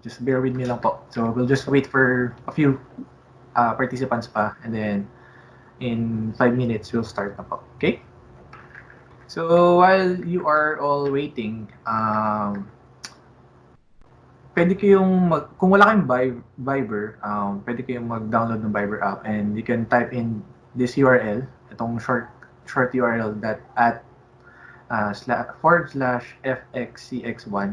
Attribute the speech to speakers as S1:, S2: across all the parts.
S1: Just bear with me lang po. So we'll just wait for a few participants pa, and then in 5 minutes we'll start na po. Okay? So while you are all waiting, pwede kayong kung wala kayong Viber, pwede kayong mag-download ng Viber app, and you can type in this URL, itong short URL that at /FXCX1.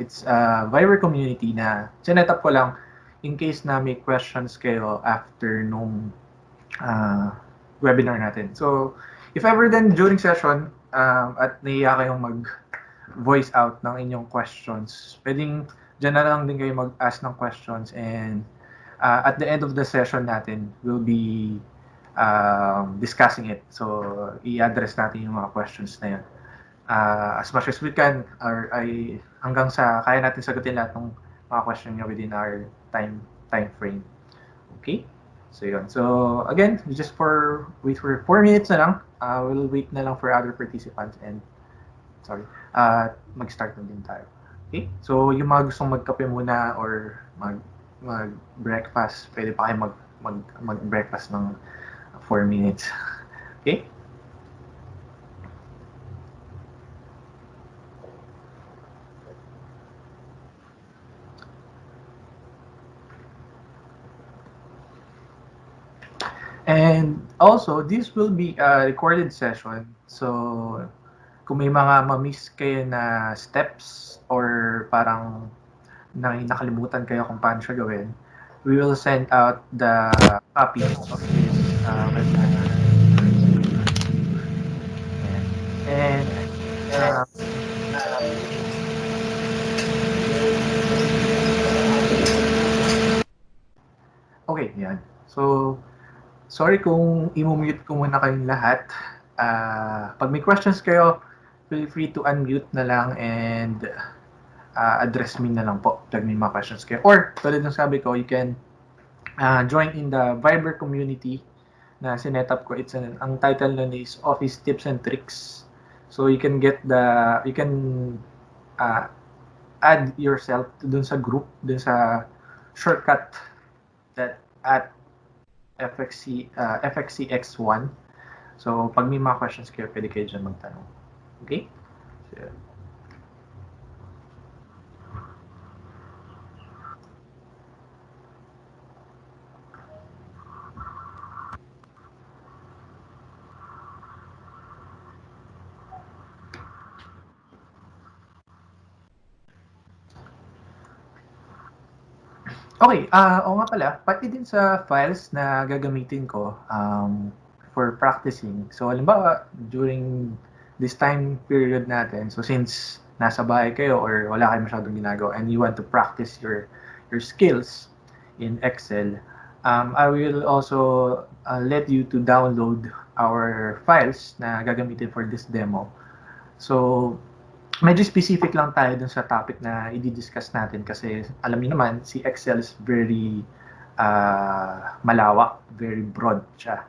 S1: It's a Viber community na sinet up ko lang in case na may questions kayo after nung webinar natin. So, if ever then during session at naiya kayong mag-voice out ng inyong questions, pwedeng dyan na lang din kayo mag-ask ng questions, and at the end of the session natin, we'll be discussing it. So, i-address natin yung mga questions na yun. As much as we can, or hanggang sa kaya natin sagutin lahat ng mga question nyo within our time frame. Okay? So yun. So again, just wait for 4 minutes na lang. We'll wait na lang for other participants, and mag-start na din tayo. Okay? So yung mga gustong magkape muna or mag-breakfast, pwede pa kayo mag-breakfast ng 4 minutes. Okay? And also, this will be a recorded session. So, kung may mga ma-miss kayo na steps or parang nakalimutan kayo kung paano siya gawin, we will send out the copy of this webinar. And okay, yan. So, sorry kung i-mute ko muna kayong lahat. Pag may questions kayo, feel free to unmute na lang and address me na lang po pag may mga questions kayo. Or, tulad ng sabi ko, you can join in the Viber community na sinet up ko. Ang title nun is Office Tips and Tricks. So, you can add yourself dun sa group, dun sa shortcut that at FXCX1. So, pag may mga questions kayo, pwede kayo dyan magtanong. Okay? So, okay, oo nga pala, pati din sa files na gagamitin ko for practicing. So, halimbawa, during this time period natin, so since nasa bahay kayo or wala kayong masyadong ginagawa and you want to practice your skills in Excel, I will also let you to download our files na gagamitin for this demo. So, medyo specific lang tayo dun sa topic na i-discuss natin kasi alam niyo naman, si Excel is very malawak, very broad siya.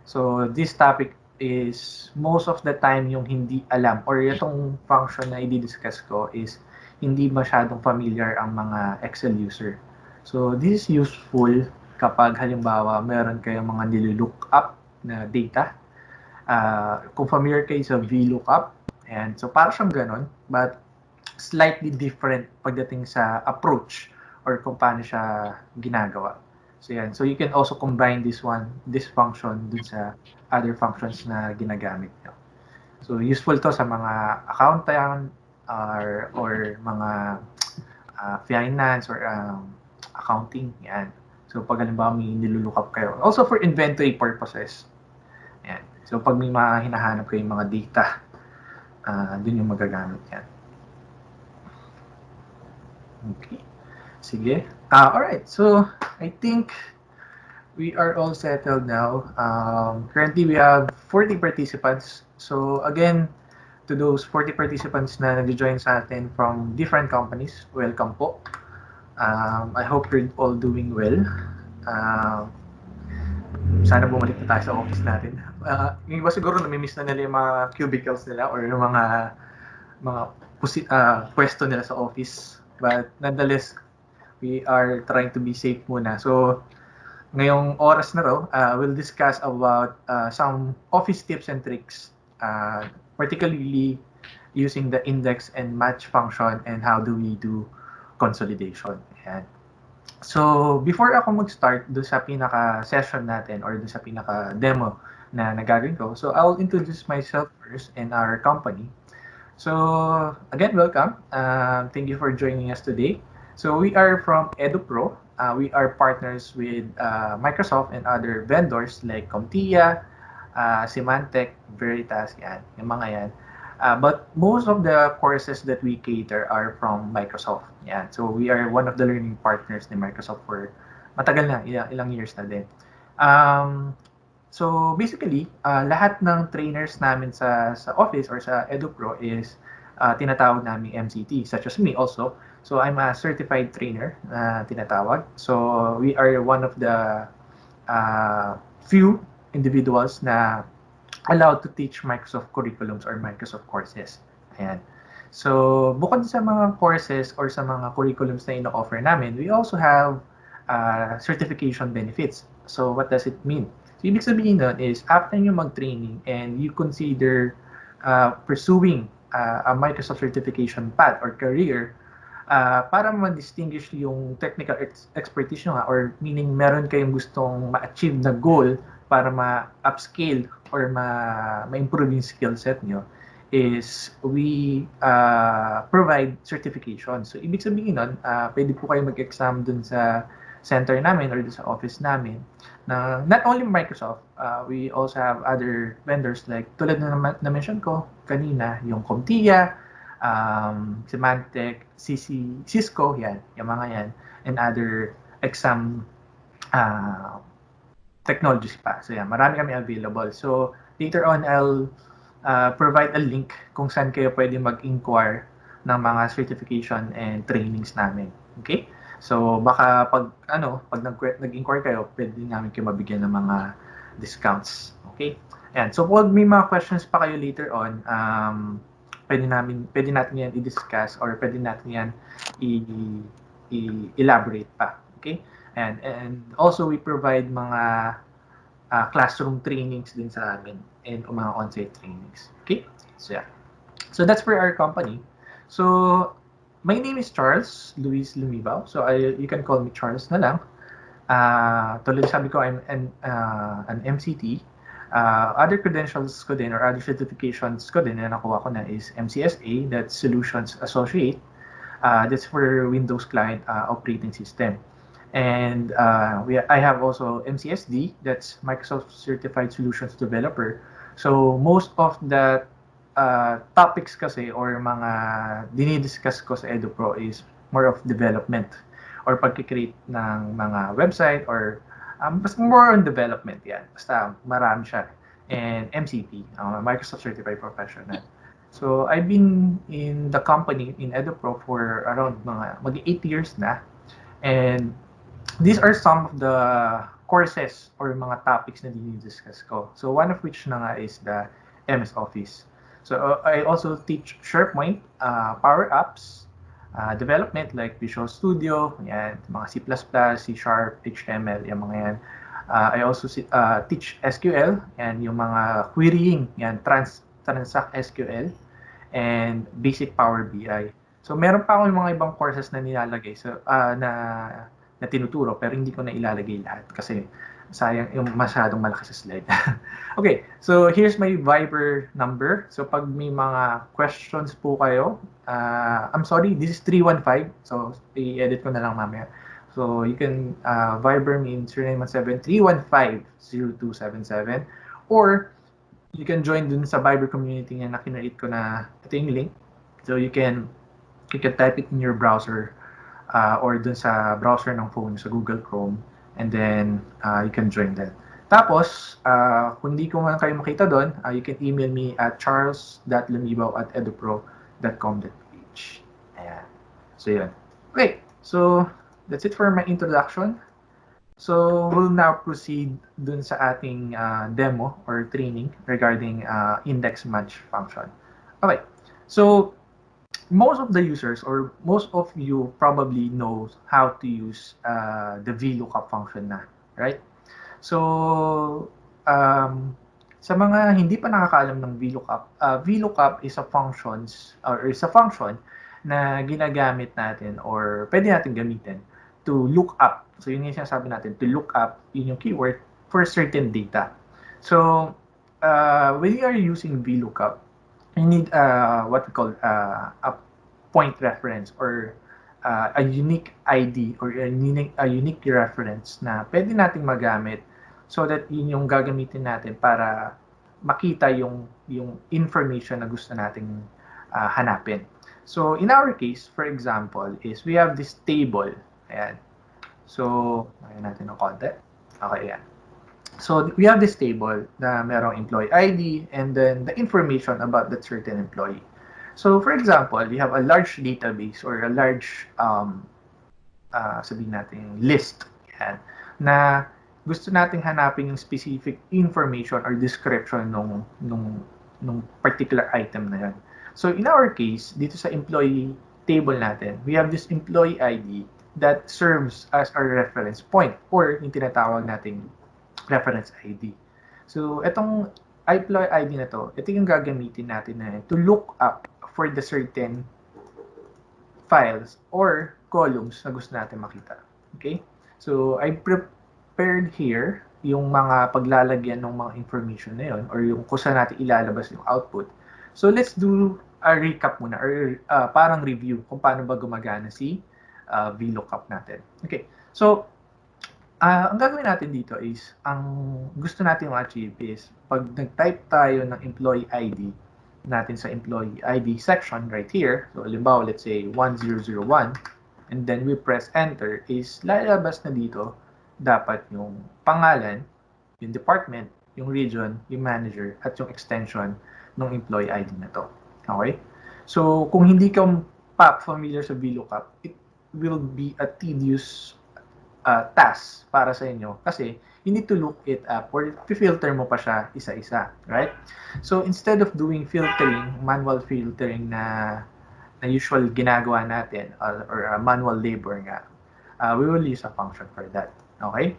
S1: So, this topic is most of the time yung hindi alam or itong function na i-discuss ko is hindi masyadong familiar ang mga Excel user. So, this is useful kapag halimbawa meron kayong mga nilook up na data. Kung familiar kayo sa VLOOKUP, and so para siyang ganon, but slightly different pagdating sa approach or kung paano siya ginagawa. So yan. So you can also combine this function dun sa other functions na ginagamit nyo. So useful to sa mga accountant or mga finance or accounting. Yan. So pag halimbawa may nilook up kayo. Also for inventory purposes. Yan. So pag may mga hinahanap kayong mga data, dun yung magagamit yan. Okay. Sige. Alright. So, I think we are all settled now. Currently, we have 40 participants. So, again, to those 40 participants na nag-join sa atin from different companies, welcome po. I hope you're all doing well. Sana bumalik na tayo sa office natin. Yung iba siguro namimiss na nila yung mga cubicles nila or yung mga pwesto nila sa office. But nonetheless, we are trying to be safe muna. So, ngayong oras na raw, we'll discuss about some office tips and tricks, particularly using the index and match function and how do we do consolidation. Ayan. So, before ako mag-start do sa pinaka-session natin or do sa pinaka-demo na nagagawin ko, so I'll introduce myself first and our company. So, again, welcome. Thank you for joining us today. So, we are from EduPro. We are partners with Microsoft and other vendors like Comtia, Symantec, Veritas, yan, yung mga yan. But most of the courses that we cater are from Microsoft. Yan. So, we are one of the learning partners ni Microsoft for matagal na, ilang years na din. So basically, lahat ng trainers namin sa office or sa EduPro is tinatawag namin MCT, such as me also. So I'm a certified trainer na tinatawag. So we are one of the few individuals na allowed to teach Microsoft curriculums or Microsoft courses. Ayan. So bukod sa mga courses or sa mga curriculums na ino-offer namin, we also have certification benefits. So what does it mean? So, ibig sabihin nun is, after nyo mag-training and you consider pursuing a Microsoft certification path or career, para ma-distinguish yung technical expertise nyo or meaning meron kayong gustong ma-achieve na goal para ma-upscale or ma-improve yung skill set nyo, is we provide certification. So, ibig sabihin nun, pwede po kayo mag-exam dun sa center namin or sa office namin. Not only Microsoft, we also have other vendors like tulad na mention ko kanina, yung Comtia, Symantec, Cisco, yan, yung mga yan, and other exam technologies pa. So yan, marami kami available. So later on, I'll provide a link kung saan kayo pwede mag-inquire ng mga certification and trainings namin. Okay? So baka pag nag-inquire kayo, pwede namin kayo mabigyan ng mga discounts. Okay? Ayan. So pag may mga questions pa kayo later on, pwede natin yan i-discuss or pwede natin yan i-elaborate pa. Okay? And also we provide mga classroom trainings din sa amin and mga on-site trainings. Okay? So yeah. So that's for our company. So my name is Charles Luis Lumibao. So you can call me Charles na lang. Tulad sabi ko, I'm an MCT. Other credentials ko din or other certifications ko din na nakuha ko na is MCSA, that's Solutions Associate. That's for Windows Client Operating System. And I have also MCSD, that's Microsoft Certified Solutions Developer. So most of the topics kasi or mga dinidiscuss ko sa EduPro is more of development or pag-create ng mga website or basta more on development yan. Basta marami siya. And MCP, Microsoft Certified Professional. So I've been in the company in EduPro for around mag-8 years na. And these are some of the courses or mga topics na dinidiscuss ko. So one of which na nga is the MS Office. So I also teach SharePoint, Power Apps, development like Visual Studio, yan, mga C++, C#, HTML, yung mga yan. I also teach SQL, yan, yung mga querying, yan, Transact SQL, and Basic Power BI. So meron pa ako yung mga ibang courses na nilalagay na tinuturo pero hindi ko na ilalagay lahat kasi sayang yung masyadong malaki sa slide. Okay, so here's my Viber number. So pag may mga questions po kayo, I'm sorry, this is 315. So i-edit ko na lang mamaya. So you can Viber me in 0917-315-0277 or you can join dun sa Viber community na kinreate ko na ito yung link. So you can type it in your browser or dun sa browser ng phone sa Google Chrome. And then you can join that. Tapos, kung hindi ko man kayo makita doon, you can email me at charles.lumibao@edupro.com.ph. Ayan. So, yun. Okay. So, that's it for my introduction. So, we'll now proceed dun sa ating demo or training regarding index match function. Okay. So, most of the users or most of you probably knows how to use the VLOOKUP function na, right? So, sa mga hindi pa nakakaalam ng VLOOKUP, VLOOKUP is a functions or is a function na ginagamit natin or pwede natin gamitin to look up. So, yun yung sinasabi natin, to look up, yun yung keyword for certain data. So, when you are using VLOOKUP, you need what we call a point reference or a unique ID or a unique reference na pwede nating magamit so that yun yung gagamitin natin para makita yung information na gusto nating hanapin. So in our case, for example, is we have this table. Ayan. So, ayan natin ng konti. Okay, ayan. So we have this table na merong employee ID and then the information about that certain employee. So for example, we have a large database or a large sabihin natin list yan, na gusto nating hanapin yung specific information or description nung particular item na yan. So in our case, dito sa employee table natin, we have this employee ID that serves as our reference point or yung tinatawag nating reference ID. So itong employee ID na to, ito yung gagamitin natin na to look up for the certain files or columns na gusto natin makita. Okay? So, I prepared here yung mga paglalagyan ng mga information na yun or yung kung saan natin ilalabas yung output. So, let's do a recap muna or parang review kung paano ba gumagana si VLOOKUP natin. Okay. So, ang gagawin natin dito is, ang gusto natin ma-achieve is, pag nag-type tayo ng employee ID natin sa employee ID section right here, so halimbawa, let's say 1001, and then we press enter, is lalabas na dito dapat yung pangalan, yung department, yung region, yung manager, at yung extension ng employee ID na to. Okay? So, kung hindi ka pa familiar sa VLOOKUP, it will be a tedious task para sa inyo kasi you need to look it up or filter mo pa siya isa-isa, right? So, instead of doing filtering, manual filtering na usual ginagawa natin or manual labor nga, we will use a function for that. Okay?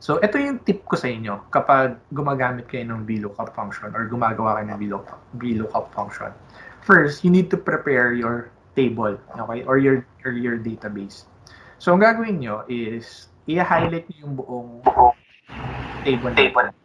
S1: So, ito yung tip ko sa inyo kapag gumagamit kayo ng VLOOKUP function or gumagawa kayo ng VLOOKUP function. First, you need to prepare your table, okay? Or your database. So, ang gagawin nyo is i-highlight nyo yung buong table natin.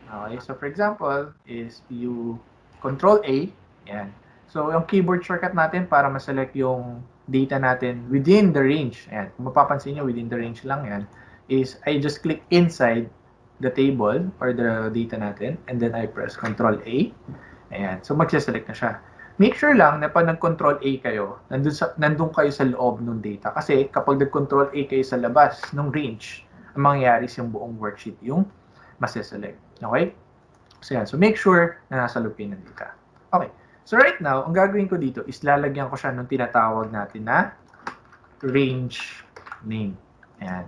S1: Okay? So, for example, is you Control A, yan. So, yung keyboard shortcut natin para ma-select yung data natin within the range. Ayan. Kung mapapansin nyo, within the range lang yan, is I just click inside the table or the data natin and then I press Control A. Ayan. So, magsiselect na siya. Make sure lang na pag nag-Control A kayo, nandun kayo sa loob ng data. Kasi kapag nag-Control A kayo sa labas ng range, ang mangyayari yung buong worksheet yung masiselect. Okay? So, yan. So, make sure na nasa loob ng data. Okay. So, right now, ang gagawin ko dito is lalagyan ko siya ng tinatawag natin na range name. Ayan.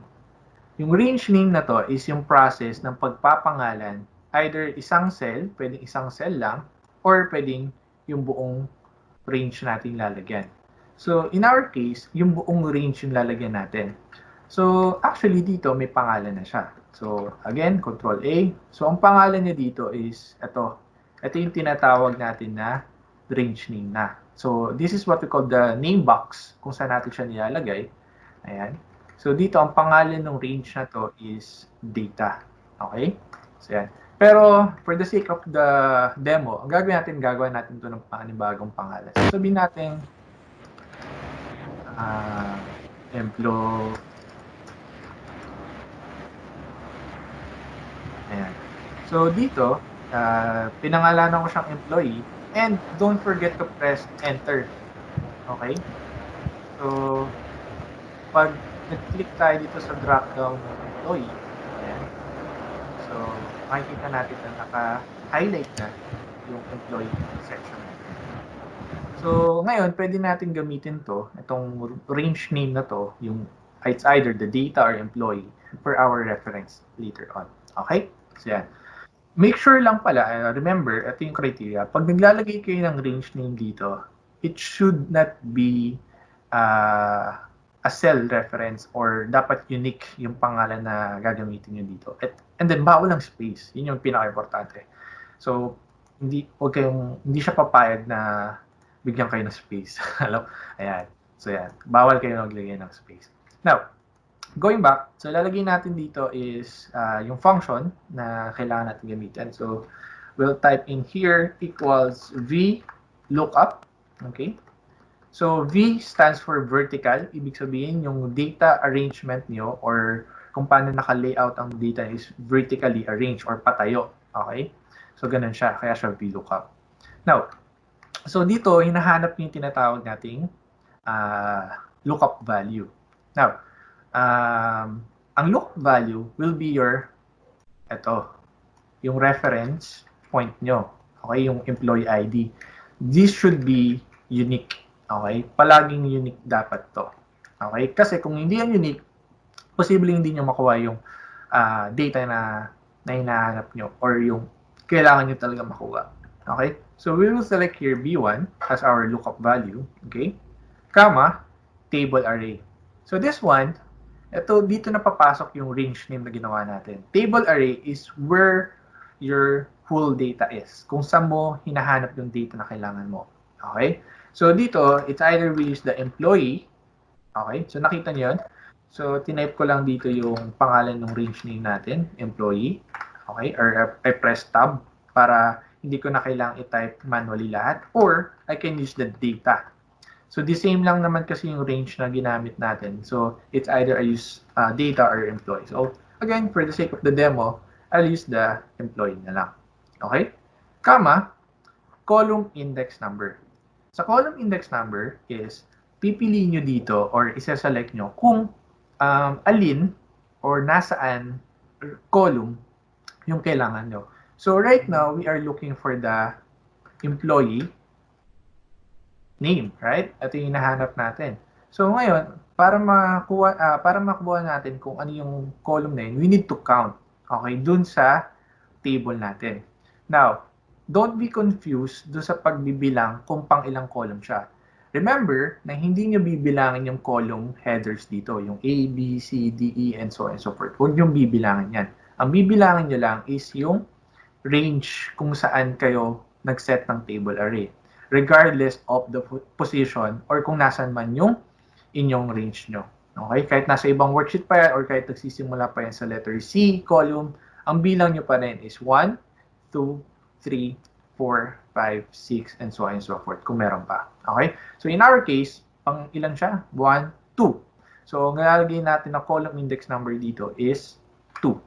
S1: Yung range name na to is yung process ng pagpapangalan. Either isang cell, pwedeng isang cell lang, or pwedeng yung buong range natin lalagyan. So, in our case, yung buong range yung lalagyan natin. So, actually dito may pangalan na siya. So, again, Control A. So, ang pangalan niya dito is ito. Ito yung tinatawag natin na range name na. So, this is what we call the name box kung saan natin siya nilalagay. Ayan. So, dito, ang pangalan ng range na to is data. Okay? So, yan. Pero, for the sake of the demo, ang gagawin natin ito ng panibagong pangalan. So, sabihin natin, employee. Ayan. So, dito, pinangalanan ko siyang employee and don't forget to press enter. Okay? So, pag nag-click tayo dito sa drop-down ng employee, ayan. So, makikita natin na naka-highlight na yung employee section. So, ngayon, pwede natin gamitin to, itong range name na to, yung it's either the data or employee for our reference later on. Okay? So, yan. Make sure lang pala, remember, ito yung criteria. Pag naglalagay kayo ng range name dito, it should not be a cell reference or dapat unique yung pangalan na gagamitin nyo dito. And then, bawal ang space. Yun yung pinaka-importante. So, hindi siya papayag na bigyan kayo ng space. Alam? Ayan. So, yan. Bawal kayo maglagay ng space. Now, going back, so lalagay natin dito is yung function na kailangan natin gamitin. So, we'll type in here equals v lookup. Okay? So, V stands for vertical. Ibig sabihin, yung data arrangement nyo or kung paano naka-layout ang data is vertically arranged or patayo. Okay? So, ganun siya. Kaya siya VLOOKUP. Now, so dito, hinahanap yung tinatawag nating lookup value. Now, ang lookup value will be yung reference point nyo. Okay? Yung employee ID. This should be unique. Okay? Palaging unique dapat to. Okay? Kasi kung hindi yan unique, posibleng hindi nyo makuha yung data na hinahanap nyo or yung kailangan nyo talaga makuha. Okay? So, we will select here B1 as our lookup value. Okay? Comma, table array. So, this one, dito na papasok yung range name na ginawa natin. Table array is where your whole data is. Kung saan mo hinahanap yung data na kailangan mo. Okay? So, dito, it's either we use the employee. Okay? So, nakita niyo yun? So, tinype ko lang dito yung pangalan ng range name natin, employee. Okay? Or I press tab para hindi ko na kailangang i-type manually lahat. Or, I can use the data. So, the same lang naman kasi yung range na ginamit natin. So, it's either I use data or employee. So, again, for the sake of the demo, I'll use the employee na lang. Okay? Comma, column index number. Sa column index number is pipiliin nyo dito or isa-select nyo kung alin or nasaan column yung kailangan nyo. So right now, we are looking for the employee name, right? Ito yung hinahanap natin. So ngayon, para makuha natin kung ano yung column na yun, we need to count. Okay? Dun sa table natin. Now, don't be confused doon sa pagbibilang kung pang ilang column siya. Remember na hindi nyo bibilangin yung column headers dito, yung A, B, C, D, E, and so on and so forth. Huwag nyo bibilangin yan. Ang bibilangin nyo lang is yung range kung saan kayo nag-set ng table array. Regardless of the position or kung nasan man yung inyong range nyo. Okay? Kahit nasa ibang worksheet pa yan or kahit nagsisimula pa yan sa letter C column, ang bilang nyo pa rin is 1, 2, 3, 4, 5, 6, and so on and so forth, kung meron pa. Okay? So, in our case, pang ilan siya? 1, 2. So, ang lalagay natin na column index number dito is 2.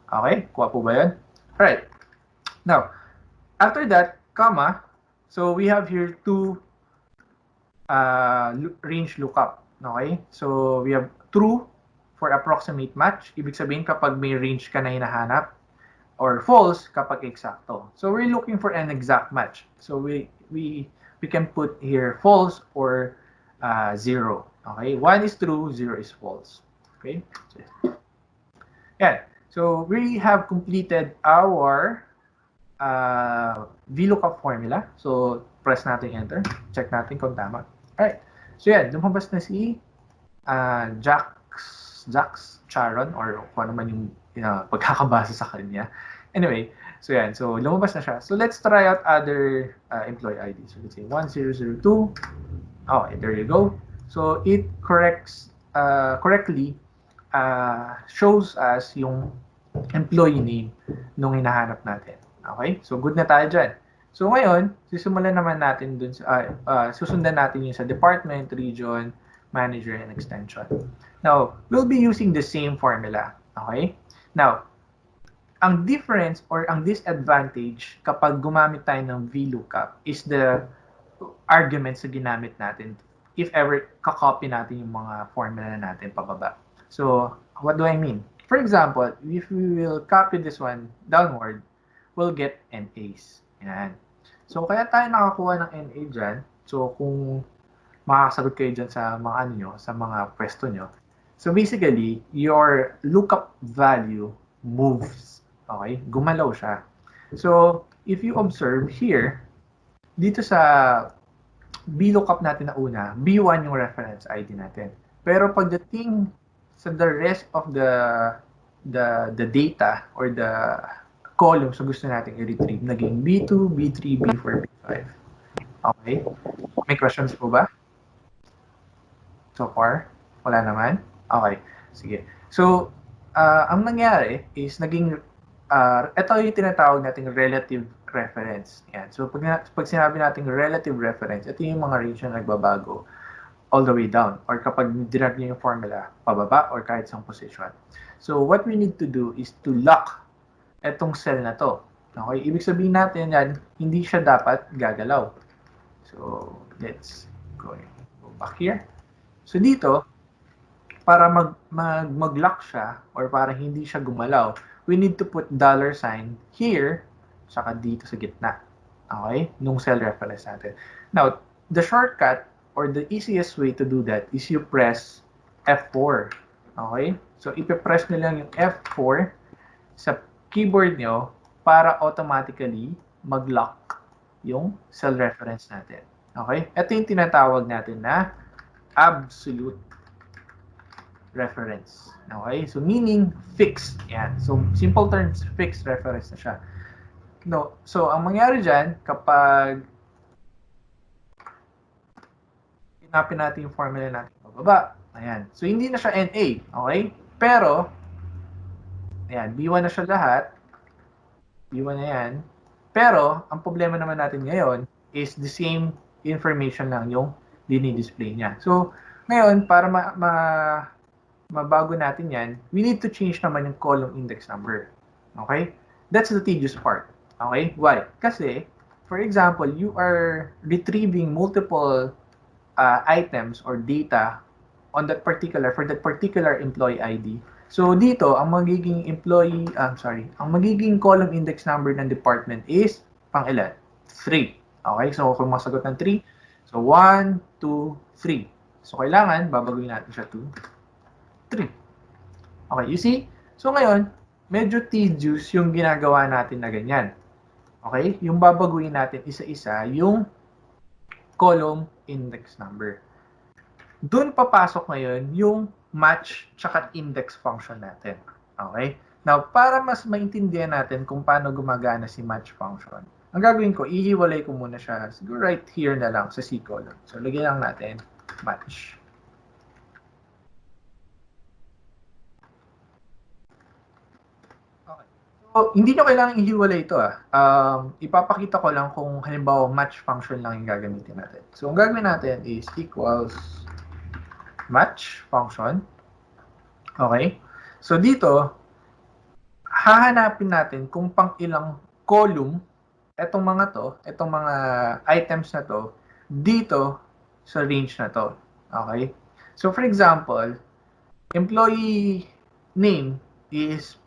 S1: Okay? Kuha po ba yun? Alright. Now, after that, comma, so we have here two range lookup. Okay? So, we have true for approximate match. Ibig sabihin, kapag may range ka na hinahanap, or false kapag eksakto. So we're looking for an exact match. So we can put here false or 0. Okay, 1 is true, 0 is false. Okay. Yeah. So we have completed our VLOOKUP formula. So press natin enter. Check natin kung tama. Alright. So yan, lumabas na si Jax Charon or kung ano man yung pagkakabasa sa kanya. Anyway, so yan. So, lumabas na siya. So, let's try out other employee ID. So, let's say 1002. Okay, there you go. So, it correctly shows us yung employee name nung hinahanap natin. Okay? So, good na tayo dyan. So, ngayon, sisimulan naman natin dun susundan natin yung sa department, region, manager, and extension. Now, we'll be using the same formula. Okay? Now, ang difference or ang disadvantage kapag gumamit tayo ng VLOOKUP is the arguments na ginamit natin if ever kakopy natin yung mga formula natin pababa. So, what do I mean? For example, if we will copy this one downward, we'll get NAs. Yan. So, kaya tayo nakakuha ng NA dyan. So, kung makakasagot kayo dyan sa mga ano nyo, sa mga pwesto nyo. So, basically, your lookup value moves. Okay? Gumalaw siya. So, if you observe here, dito sa VLOOKUP natin na una, B1 yung reference ID natin. Pero pagdating sa the rest of the data or the columns na gusto natin i-retrieve, naging B2, B3, B4, B5. Okay? May questions po ba? So far? Wala naman? Okay. Sige. So, ang nangyari is naging, ito yung tinatawag nating relative reference. Yan. So, pag sinabi nating relative reference, ito yung mga range na nagbabago all the way down. Or kapag dinag niyo yung formula, pababa or kahit sa position. So, what we need to do is to lock etong cell na to. Okay? Ibig sabihin natin yan, hindi siya dapat gagalaw. So, let's go back here. So, dito, para mag-lock siya or para hindi siya gumalaw, we need to put $sign here saka dito sa gitna. Okay? Nung cell reference natin. Now, the shortcut or the easiest way to do that is you press F4. Okay? So, ipipress nyo lang yung F4 sa keyboard nyo para automatically mag-lock yung cell reference natin. Okay? Ito yung tinatawag natin na absolute reference. Okay? So, meaning fixed. Yan. So, simple terms, fixed reference na siya. No. So, ang mangyari dyan, kapag hinapin natin yung formula natin pababa, ayan. So, hindi na siya NA. Okay? Pero, ayan, B1 na siya lahat. B1 na yan. Pero, ang problema naman natin ngayon is the same information lang yung dinidisplay niya. So, ngayon, para mabago natin yan, we need to change naman yung column index number. Okay? That's the tedious part. Okay? Why? Kasi, for example, you are retrieving multiple items or data on that particular, for that particular employee ID. So, dito, ang magiging ang magiging column index number ng department is pang ilan? 3. Okay? So, kung masagot ng 3, so 1, 2, 3. So, kailangan, babaguhin natin siya to 3. Okay, you see? So ngayon, medyo tedious yung ginagawa natin na ganyan. Okay? Yung babaguhin natin isa-isa yung column index number. Doon papasok ngayon yung match tsaka index function natin. Okay? Now, para mas maintindihan natin kung paano gumagana si match function, ang gagawin ko, ihiwalay ko muna siya siguro right here na lang sa C column. So, lagyan lang natin match. So, hindi nyo kailangan ihiwalay ito. Ipapakita ko lang kung halimbawa match function lang yung gagamitin natin. So, ang gagawin natin is equals match function. Okay? So, dito, hahanapin natin kung pang ilang column itong mga items na to, dito sa range na to. Okay? So, for example, employee name is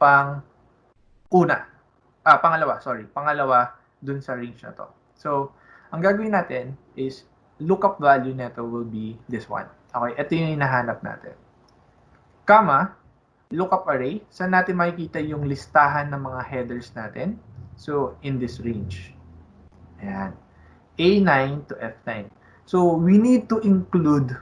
S1: pangalawa dun sa range na to. So, ang gagawin natin is lookup value nito will be this one. Okay, ito yung hinahanap natin. Comma, lookup array, saan natin makikita yung listahan ng mga headers natin? So, in this range. Ayan. A9 to F9. So, we need to include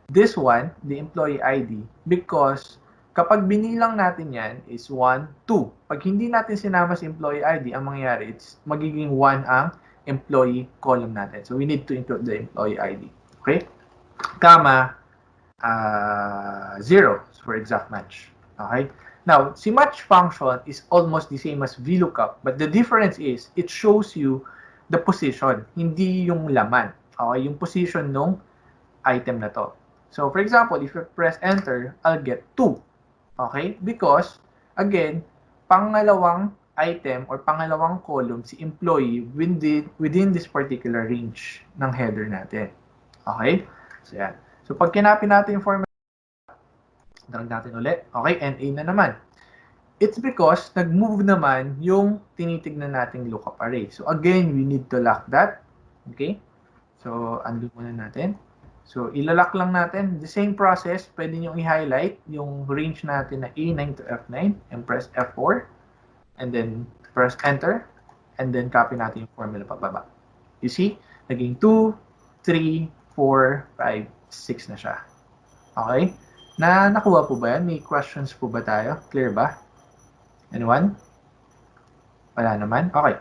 S1: this one, the employee ID, because kapag binilang natin yan is 1, 2. Pag hindi natin sinama si employee ID, ang mangyayari, it's magiging 1 ang employee column natin. So, we need to include the employee ID. Okay? Comma, 0 for exact match. Okay? Now, si match function is almost the same as VLOOKUP, but the difference is, it shows you the position, hindi yung laman. Okay? Yung position ng item na to. So, for example, if you press enter, I'll get 2. Okay? Because, again, pangalawang item or pangalawang column si employee within this particular range ng header natin. Okay? So, yan. So, pag kinapin natin yung formula, drag natin ulit. Okay? NA na naman. It's because nag-move naman yung tinitignan nating lookup array. So, again, we need to lock that. Okay? So, undo muna natin. So, ilalak lang natin. The same process, pwede nyo i-highlight yung range natin na A9 to F9 and press F4 and then press enter and then copy natin yung formula pababa. You see? Naging 2, 3, 4, 5, 6 na siya. Okay? Nakuha po ba yan? May questions po ba tayo? Clear ba? Anyone? Wala naman? Okay.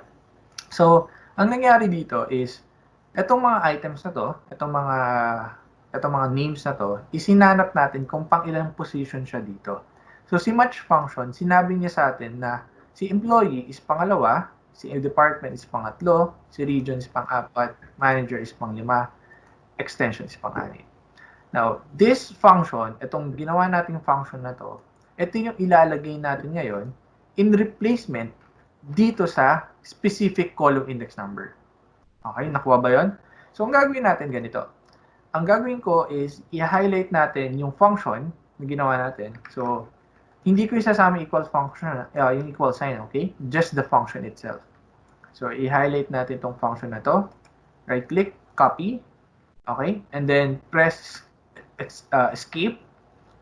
S1: So, ang nangyari dito is, itong mga items na to, itong mga names na to, isinanap natin kung pang ilang position siya dito. So, si match function, sinabi niya sa atin na si employee is pangalawa, si department is pangatlo, si region is pang-apat, manager is pang-lima, extension is pang-anim. Now, this function, itong ginawa nating function na to, ito yung ilalagay natin ngayon in replacement dito sa specific column index number. Okay, nakuha ba yun? So, ang gagawin natin ganito. Ang gagawin ko is, i-highlight natin yung function na ginawa natin. So, hindi ko isasama equal function, yung equal sign, okay? Just the function itself. So, i-highlight natin itong function na to. Right-click, copy, okay? And then, press escape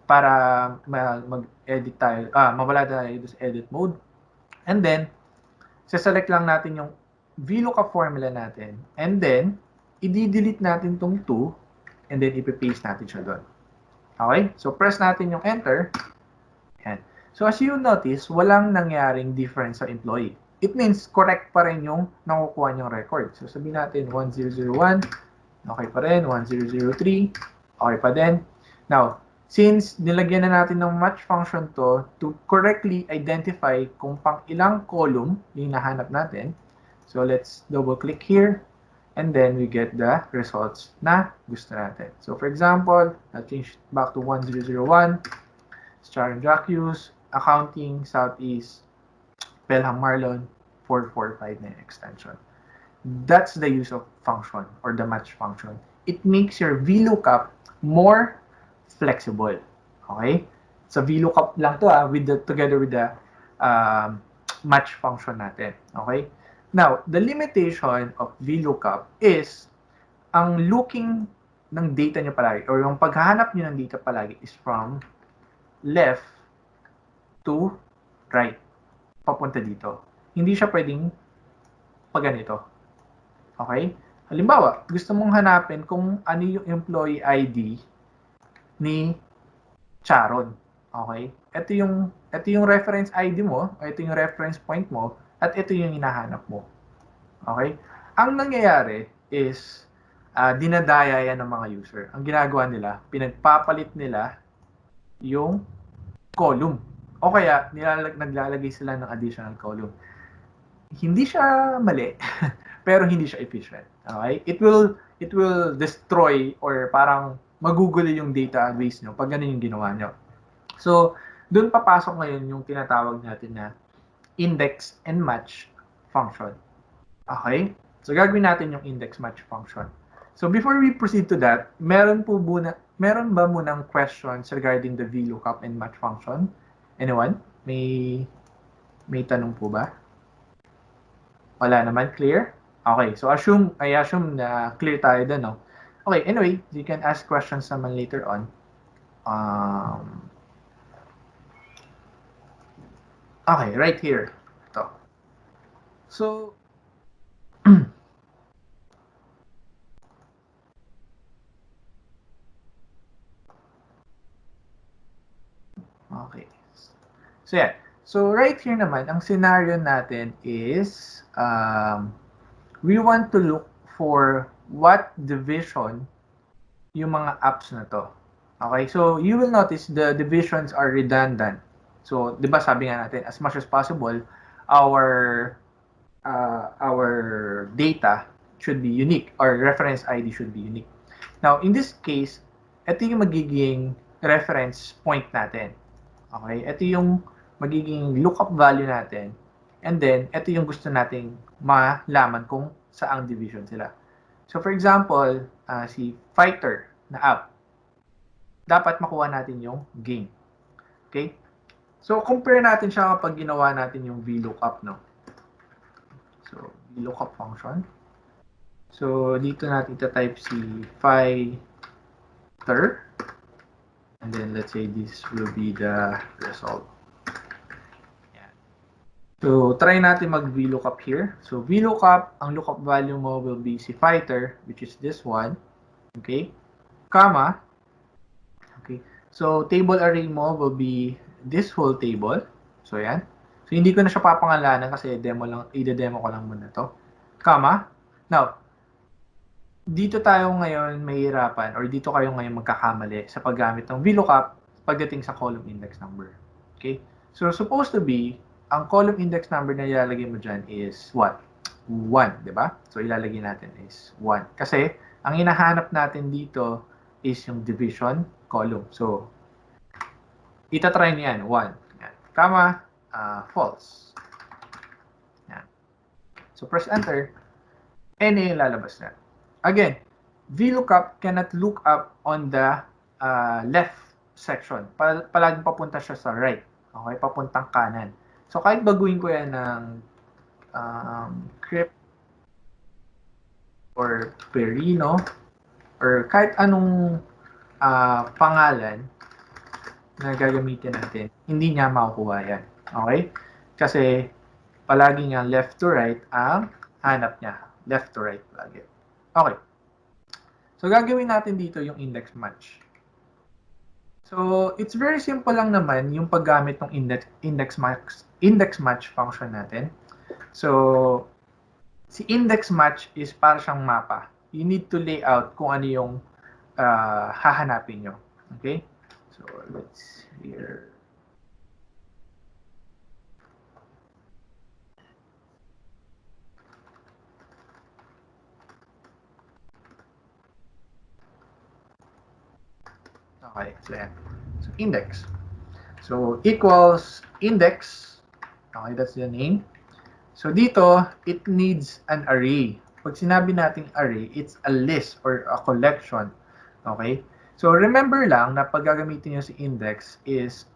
S1: para mag-edit tayo, mawala tayo sa edit mode. And then, select lang natin yung VLOOKUP formula natin. And then, i-delete natin tong 2 and then ipapaste natin siya doon. Okay? So, press natin yung enter. Yan. So, as you notice, walang nangyaring difference sa employee. It means correct pa rin yung nakukuha niyong record. So, sabihin natin 1001, okay pa rin, 1003, okay pa din. Now, since nilagyan na natin ng match function to correctly identify kung pang ilang column yung nahanap natin, so let's double click here and then we get the results na gusto natin. So for example, I'll change back to 1001, Char and Jacques, Accounting, Southeast, Pelham Marlon, 445 na extension. That's the use of function or the match function. It makes your VLOOKUP more flexible. Okay? Sa VLOOKUP lang to together with the match function natin. Okay? Now, the limitation of VLOOKUP is ang looking ng data nyo palagi or yung paghahanap nyo ng data palagi is from left to right. Papunta dito. Hindi siya pwedeng pag ganito. Okay? Halimbawa, gusto mong hanapin kung ano yung employee ID ni Charon. Okay? Ito yung reference ID mo, ito yung reference point mo, at ito yung hinahanap mo. Okay? Ang nangyayari is, dinadaya yan ng mga user. Ang ginagawa nila, pinagpapalit nila yung column. O kaya, naglalagay sila ng additional column. Hindi siya mali, pero hindi siya efficient. Okay? It will destroy or parang magugulo yung database nyo pag ganun yung ginawa nyo. So, doon papasok ngayon yung tinatawag natin na index and match function. Okay? So, gagawin natin yung index match function. So, before we proceed to that, meron ba munang questions regarding the VLOOKUP and match function? Anyone? May tanong po ba? Wala naman, clear? Okay, so I assume na clear tayo dun, no? Okay, anyway, you can ask questions naman later on. Okay, right here. Ito. So, okay. So, yeah. So, right here naman, ang scenario natin is, we want to look for what division yung mga apps na to. Okay, so you will notice the divisions are redundant. So, di ba sabi nga natin, as much as possible, our data should be unique or reference ID should be unique. Now, in this case, ito yung magiging reference point natin. Okay, ito yung magiging lookup value natin. And then, ito yung gusto nating malaman kung saang division sila. So, for example, si Fighter na app, dapat makuha natin yung game. Okay? So, compare natin siya kapag ginawa natin yung VLOOKUP, no? So, VLOOKUP function. So, dito natin ita-type si Fighter. And then, let's say this will be the result. Yan. So, try natin mag-VLOOKUP here. So, VLOOKUP, ang lookup value mo will be si fighter, which is this one. Okay? Comma. Okay? So, table array mo will be this whole table. So, yan. So, hindi ko na siya papangalanan kasi demo lang, i-demo ko lang muna to. Comma. Now, dito tayo ngayon mahihirapan or dito kayo ngayon magkakamali sa paggamit ng VLOOKUP pagdating sa column index number. Okay? So, supposed to be, ang column index number na ilalagay mo dyan is what? 1, di ba? So, ilalagay natin is 1. Kasi, ang hinahanap natin dito is yung division column. So, itatry niyan, 1. Yan. Comma, false. Yan. So, press enter, and yung lalabas na. Again, VLOOKUP cannot look up on the left section. Palaging papunta siya sa right. Okay, papuntang kanan. So, kahit baguhin ko yan ng crypt or perino or kahit anong pangalan na gagamitin natin, hindi niya makukuha yan. Okay? Kasi palagi nga left to right ang hanap niya. Left to right palagi. Okay. So, gagawin natin dito yung index match. So, it's very simple lang naman yung paggamit ng index match function natin. So, si index match is para siyang mapa. You need to lay out kung ano yung hahanapin nyo. Okay? So, let's here. Okay, so yan. So, index. So, equals index. Okay, that's the name. So, dito, it needs an array. Pag sinabi nating array, it's a list or a collection. Okay? So, remember lang na pag gagamitin nyo si index is,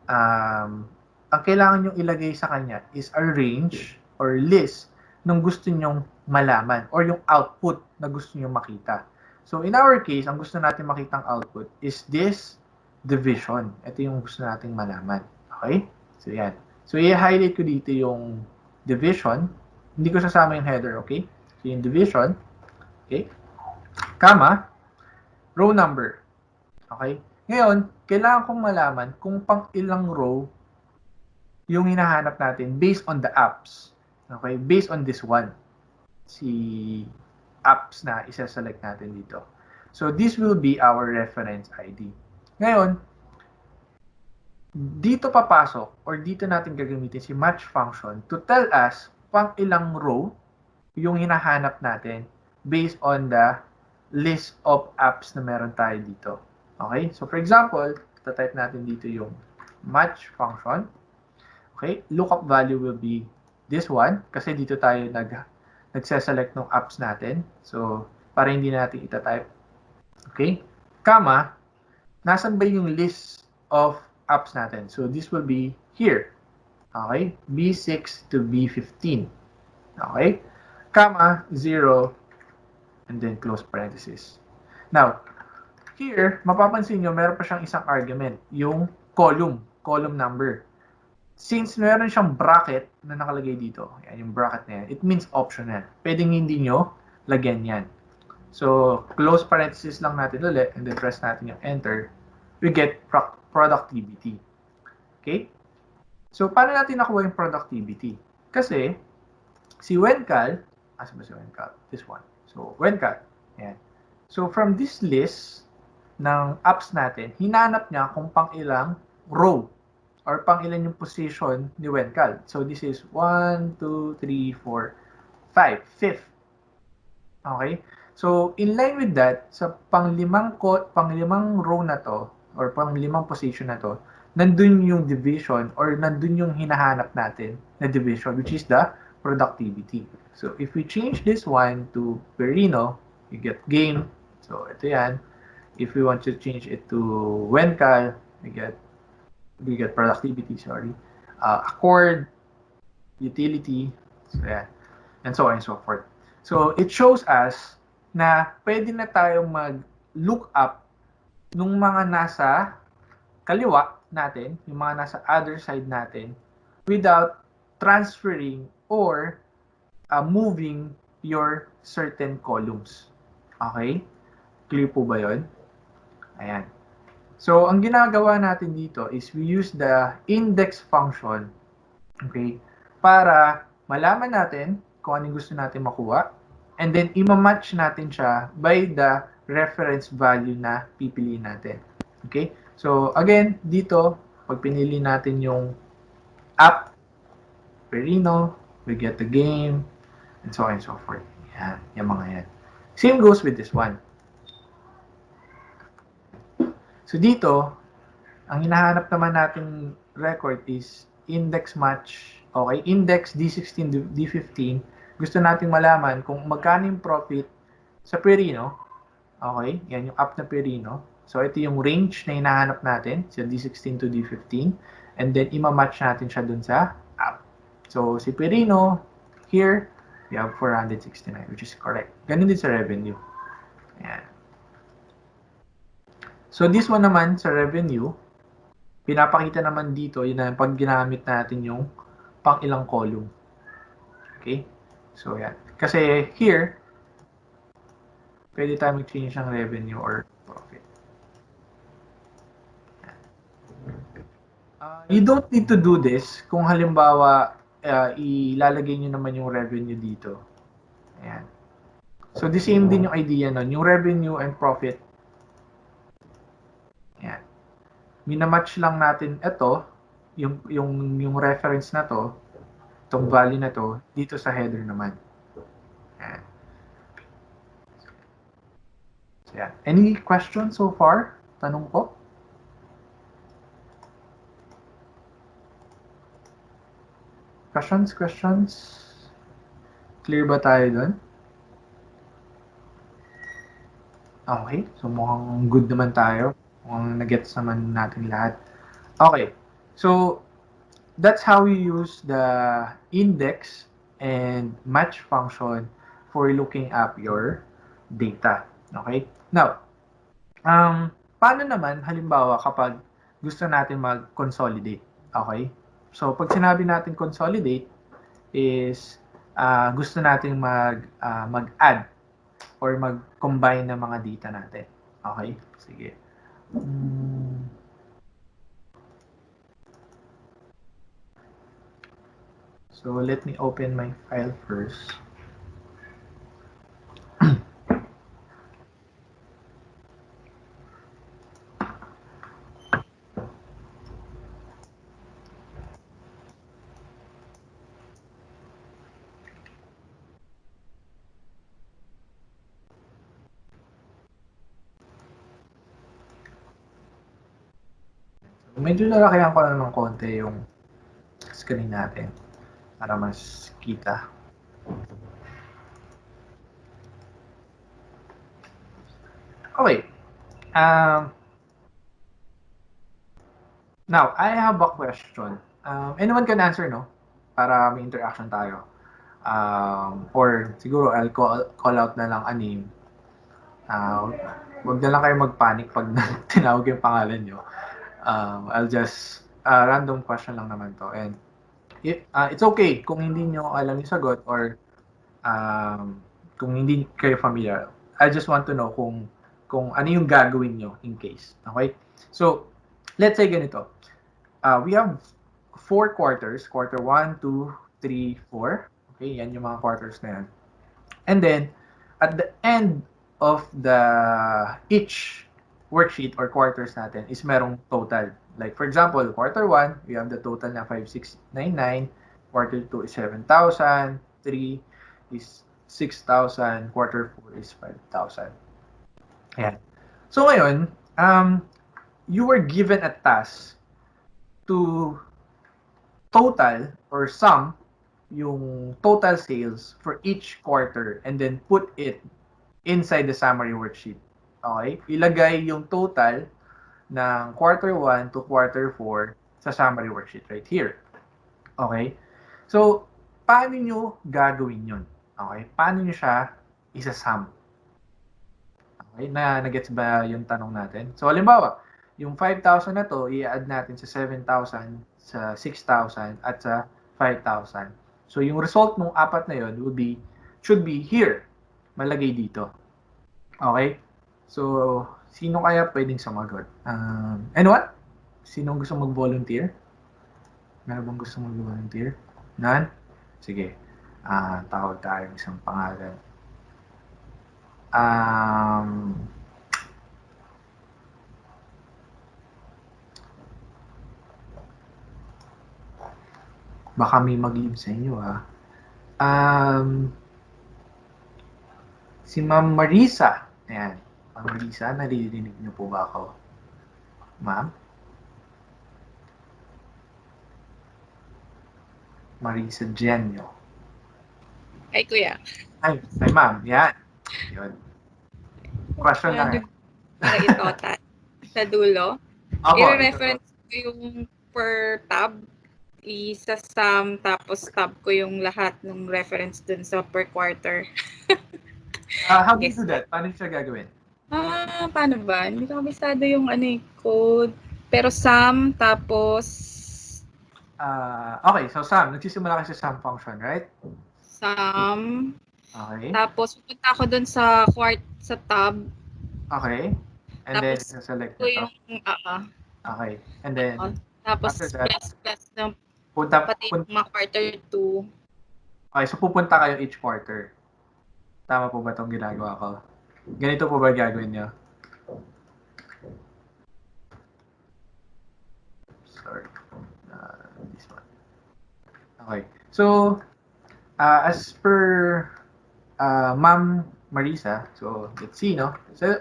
S1: ang kailangan nyo ilagay sa kanya is a range or list nung gusto nyong malaman or yung output na gusto nyo makita. So, in our case, ang gusto natin makitang output is this division. Ito yung gusto nating malaman. Okay? So, yan. So, i-highlight ko dito yung division. Hindi ko sasama yung header, okay? So, yung division. Okay? Comma. Row number. Okay? Ngayon, kailangan kong malaman kung pang ilang row yung hinahanap natin based on the apps. Okay? Based on this one. Si apps na isa-select natin dito. So, this will be our reference ID. Ngayon, dito papasok or dito natin gagamitin si match function to tell us pang ilang row yung hinahanap natin based on the list of apps na meron tayo dito. Okay? So, for example, type natin dito yung match function. Okay? Lookup value will be this one kasi dito tayo nagse-select ng apps natin. So, para hindi natin itatype. Okay? Comma, nasan ba yung list of apps natin? So, this will be here. Okay? B6 to B15. Okay? Comma, 0, and then close parenthesis. Now, here, mapapansin nyo, meron pa siyang isang argument, yung column number. Since meron siyang bracket na nakalagay dito, yan, yung bracket na yan, it means optional. Pwedeng hindi nyo lagyan yan. So, close parenthesis lang natin ulit, and then press natin yung enter, we get productivity. Okay? So, paano natin nakuha yung productivity? Kasi, si Wencal, asa ba si Wencal? This one. So, Wencal. Ayan. So, from this list ng apps natin, hinanap niya kung pang ilang row or pang ilan yung position ni Wencal. So, this is 1, 2, 3, 4, 5. Fifth. Okay? So, in line with that, sa panglimang row na to, or panglimang position na to, nandun yung division or nandun yung hinahanap natin na division, which is the productivity. So, if we change this one to Perino, you get game. So, ito yan. If we want to change it to Wencal, we get productivity, sorry. Accord, utility, so yan. And so on and so forth. So, it shows us na pwede na tayong mag-look up nung mga nasa kaliwa natin, yung mga nasa other side natin, without transferring or moving your certain columns. Okay? Clear po ba yun? Ayan. So, ang ginagawa natin dito is we use the index function, okay, para malaman natin kung anong gusto natin makuha, and then ima-match natin siya by the reference value na pipiliin natin. Okay? So, again, dito, pag pinili natin yung app, Perino, we get the game, and so on and so forth. Yan, yung mga yan. Same goes with this one. So dito, ang hinahanap naman natin record is index match. Okay, index D16, D15. Gusto nating malaman kung magkano yung profit sa Perino. Okay, yan yung up na Perino. So ito yung range na hinahanap natin, sa D16 to D15. And then ima-match natin siya dun sa app. So si Perino, here, we have 469, which is correct. Ganun din sa revenue. Ayan. So this one naman sa revenue, pinapakita naman dito, yun na pag ginamit natin yung pang ilang column. Okay? So yan. Kasi here, pwede tayo mag-change ng revenue or profit. You don't need to do this kung halimbawa ilalagay nyo naman yung revenue dito. Ayan. So the same din yung idea nun. Yung revenue and profit. Ayan. Minamatch lang natin ito, yung reference na to, itong value na to, dito sa header naman. Ayan. So, yan. Any questions so far? Tanong ko? Questions? Clear ba tayo dun? Okay. So, mukhang good naman tayo. Mukhang nag-gets naman natin lahat. Okay. So, that's how you use the index and match function for looking up your data. Okay? Now, paano naman halimbawa kapag gusto natin mag-consolidate? Okay? So, pag sinabi natin consolidate is gusto natin mag-add or mag-combine ng mga data natin. Okay? Sige. So, let me open my file first. Medyo nalakihan ko na ng konti yung screen natin para mas kita. Okay. Now, I have a question. Anyone can answer, no? Para may interaction tayo. Or siguro I'll call out na lang a name. Huwag na lang kayo mag-panic pag tinawag yung pangalan nyo. I'll just, random question lang naman to. And it's okay kung hindi nyo alam yung sagot or kung hindi kayo familiar. I just want to know kung ano yung gagawin nyo in case. Okay? So, let's say ganito. We have 4 quarters. Quarter 1, 2, 3, 4. Okay? Yan yung mga quarters na yan. And then, at the end of each worksheet or quarters natin is merong total. Like for example, quarter 1, we have the total na 5,699, quarter 2 is 7,000, 3 is 6,000, quarter 4 is 5,000. Ayan. So ngayon, you were given a task to total or sum yung total sales for each quarter and then put it inside the summary worksheet. Okay? Ilagay yung total ng quarter 1 to quarter 4 sa summary worksheet right here. Okay? So, paano nyo gagawin yun? Okay? Paano nyo siya isa-sum? Okay? Nagets ba yung tanong natin? So, halimbawa, yung 5,000 na to, i-add natin sa 7,000, sa 6,000, at sa 5,000. So, yung result ng apat na yun should be here. Malagay dito. Okay? So, sino kaya pwedeng sumagot? Anyone? Sinong gusto mag-volunteer? Meron bang gusto mag-volunteer? None? Sige. Tawag tayo ng isang pangalan. Baka may mag-leave sa inyo, ha? Si Ma'am Marisa. Ayan. Ma'am Marisa, naririnig niyo po ba ako? Ma'am? Marisa Genyo.
S2: Ay, kuya.
S1: Ay, ma'am. Yan. Yun. Question lang eh.
S2: Para itotal sa dulo. I-reference ko yung per tab. Isa sum, tapos tab ko yung lahat ng reference dun sa per quarter.
S1: How do you do that? Paano siya gagawin?
S2: Paano ba? Hindi ko kabisado yung code. Pero sum, tapos...
S1: okay, so sum. Nagsisimula kasi sa sum function, right?
S2: Sum.
S1: Okay.
S2: Tapos pupunta ako dun sa tab.
S1: Okay. And tapos, then, select
S2: ko yung...
S1: Okay. And then,
S2: tapos plus ng pati yung mga quarter 2.
S1: Okay, so pupunta kayo each quarter. Tama po ba itong ginagawa ko? Ganito po ba gagawin nyo? Sorry. This one. Okay. So, as per Ma'am Marisa, so let's see, no? So,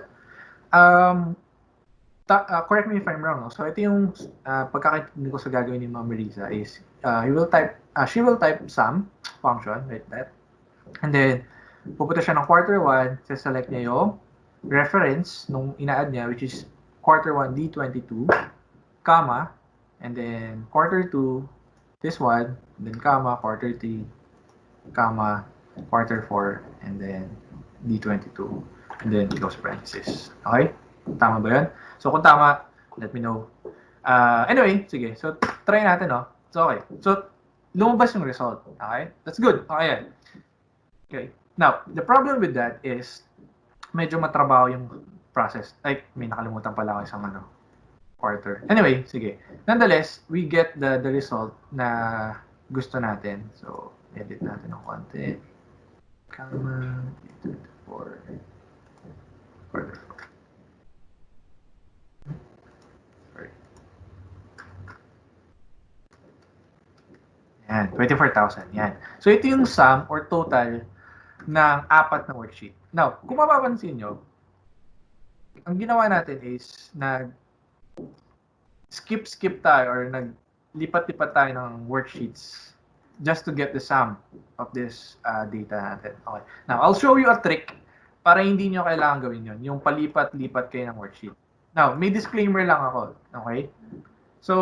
S1: correct me if I'm wrong, no? So, ito yung pagkakaintindi ko sa gagawin ni Ma'am Marisa is she will type sum function, like that. And then, pupunta siya ng quarter 1, select niya yung reference nung ina-add niya, which is quarter 1 D22, comma, and then quarter 2, this one, and then comma, quarter 3, comma, quarter 4, and then D22, and then close parenthesis. Okay? Tama ba yun? So, kung tama, let me know. Anyway, sige. So, try natin, no? So, okay. So, lumabas yung result. Okay? That's good. Okay yan. Okay. Now, the problem with that is medyo matrabaho yung process. Like, may nakalimutan pala ako isang quarter. Anyway, sige. Nonetheless, we get the result na gusto natin. So, edit natin ng konti. Comma, 4, quarter 4. Sorry. Yan, 24,000. Yan. So, ito yung sum or total ng apat na worksheet. Now, kung mapapansin nyo, ang ginawa natin is skip tayo or naglipat-lipat tayo ng worksheets just to get the sum of this data natin. Okay. Now, I'll show you a trick para hindi nyo kailangan gawin yun. Yung palipat-lipat kayo ng worksheet. Now, may disclaimer lang ako. Okay? So,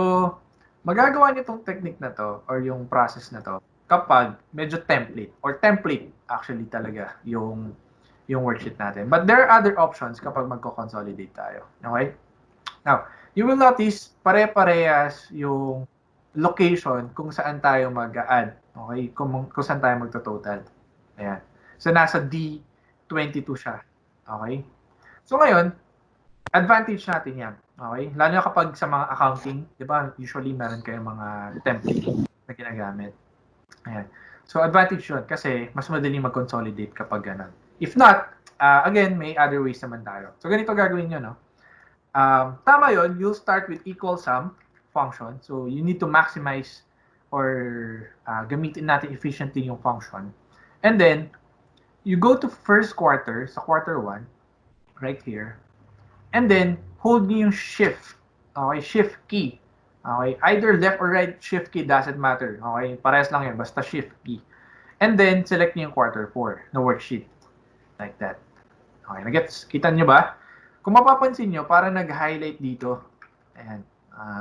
S1: magagawa nyo itong technique na to or yung process na to kapag medyo template actually talaga yung worksheet natin. But there are other options kapag magko-consolidate tayo. Okay? Now, you will notice pare-parehas yung location kung saan tayo mag-add. Okay? Kung saan tayo magto-total. Ayan. So, nasa D22 siya. Okay? So, ngayon, advantage natin yan. Okay? Lalo na kapag sa mga accounting, di ba, usually meron kayong mga template na ginagamit. Ayan. So, advantage yun kasi mas madaling mag-consolidate kapag ganun. If not, again, may other ways naman tayo. So, ganito gagawin nyo, no? Tama yun, you'll start with equal sum function. So, you need to maximize or gamitin natin efficiently yung function. And then, you go to first quarter, sa quarter 1, right here. And then, hold nyo yung shift. Okay, shift key. Okay, either left or right shift key doesn't matter. Okay, parehas lang yan, basta shift key. And then, select nyo yung quarter 4 na worksheet. Like that. Okay, nagets? Kita nyo ba? Kung mapapansin nyo, para nag-highlight dito. Ayan,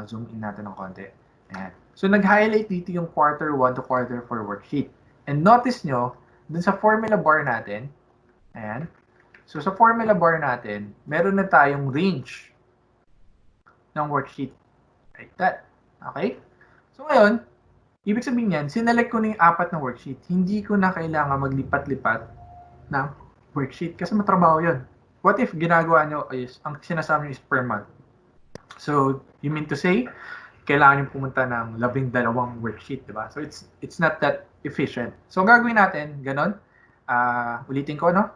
S1: zoom in natin ng konti. Ayan. So, nag-highlight dito yung quarter 1 to quarter 4 worksheet. And notice nyo, dun sa formula bar natin, ayan. So, sa formula bar natin, meron na tayong range ng worksheet. Like that. Okay? So, ngayon, Ibig sabihin yan, sinelect ko na yung 4 na worksheet. Hindi ko na kailangan maglipat-lipat ng worksheet kasi matrabaho yun. What if ginagawa nyo is, ang sinasabi nyo is per month? So, you mean to say, kailangan nyo pumunta ng 12 worksheet, di ba? So, it's not that efficient. So, ang gagawin natin, ganon. Ulitin ko, no?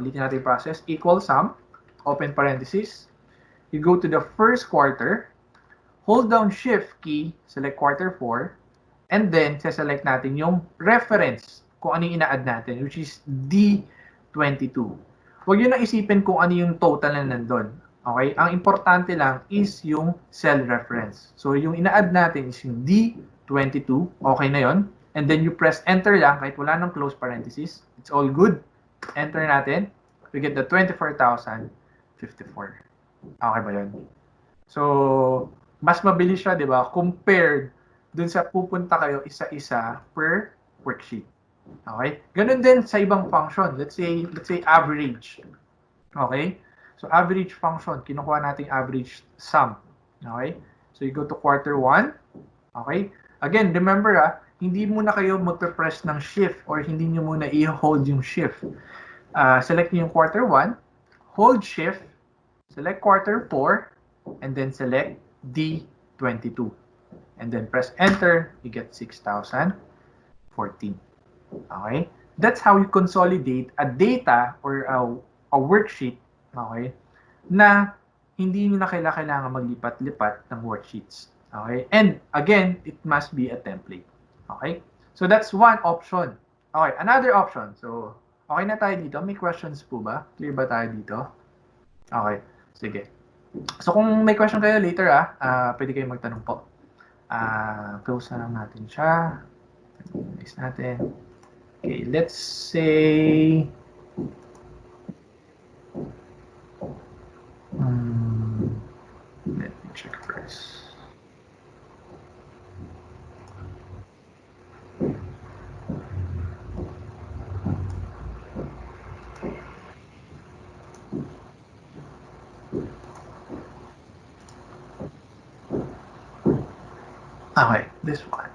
S1: Ulitin natin yung process. Equal sum, open parenthesis. You go to the first quarter, hold down shift key, select quarter 4, and then select natin yung reference kung ano yung ina-add natin, which is D22. Huwag yun na isipin kung ano yung total na nandun. Okay? Ang importante lang is yung cell reference. So, yung ina-add natin is yung D22. Okay na yon. And then you press enter lang kahit wala nang close parenthesis. It's all good. Enter natin. We get the 24,054. Okay ba yun? So, mas mabilis siya, di ba? Compared dun sa pupunta kayo isa-isa per worksheet. Okay? Ganun din sa ibang function. Let's say average. Okay? So, average function, kinukuha natin average sum. Okay? So, you go to quarter 1. Okay? Again, remember hindi muna kayo magpe-press ng shift or hindi nyo muna i-hold yung shift. Select nyo yung quarter 1, hold shift, select quarter 4, and then select D22. And then press enter, you get 6,014. Okay? That's how you consolidate a data or a worksheet, okay, na hindi nyo na kailangan maglipat-lipat ng worksheets. Okay? And again, it must be a template. Okay? So that's one option. Okay, another option. So, okay na tayo dito. May questions po ba? Clear ba tayo dito? Okay, sige. So kung may question kayo later, pwede kayong magtanong po. Close na lang natin siya. Next natin. Okay, let's say let me check first. Okay, this one.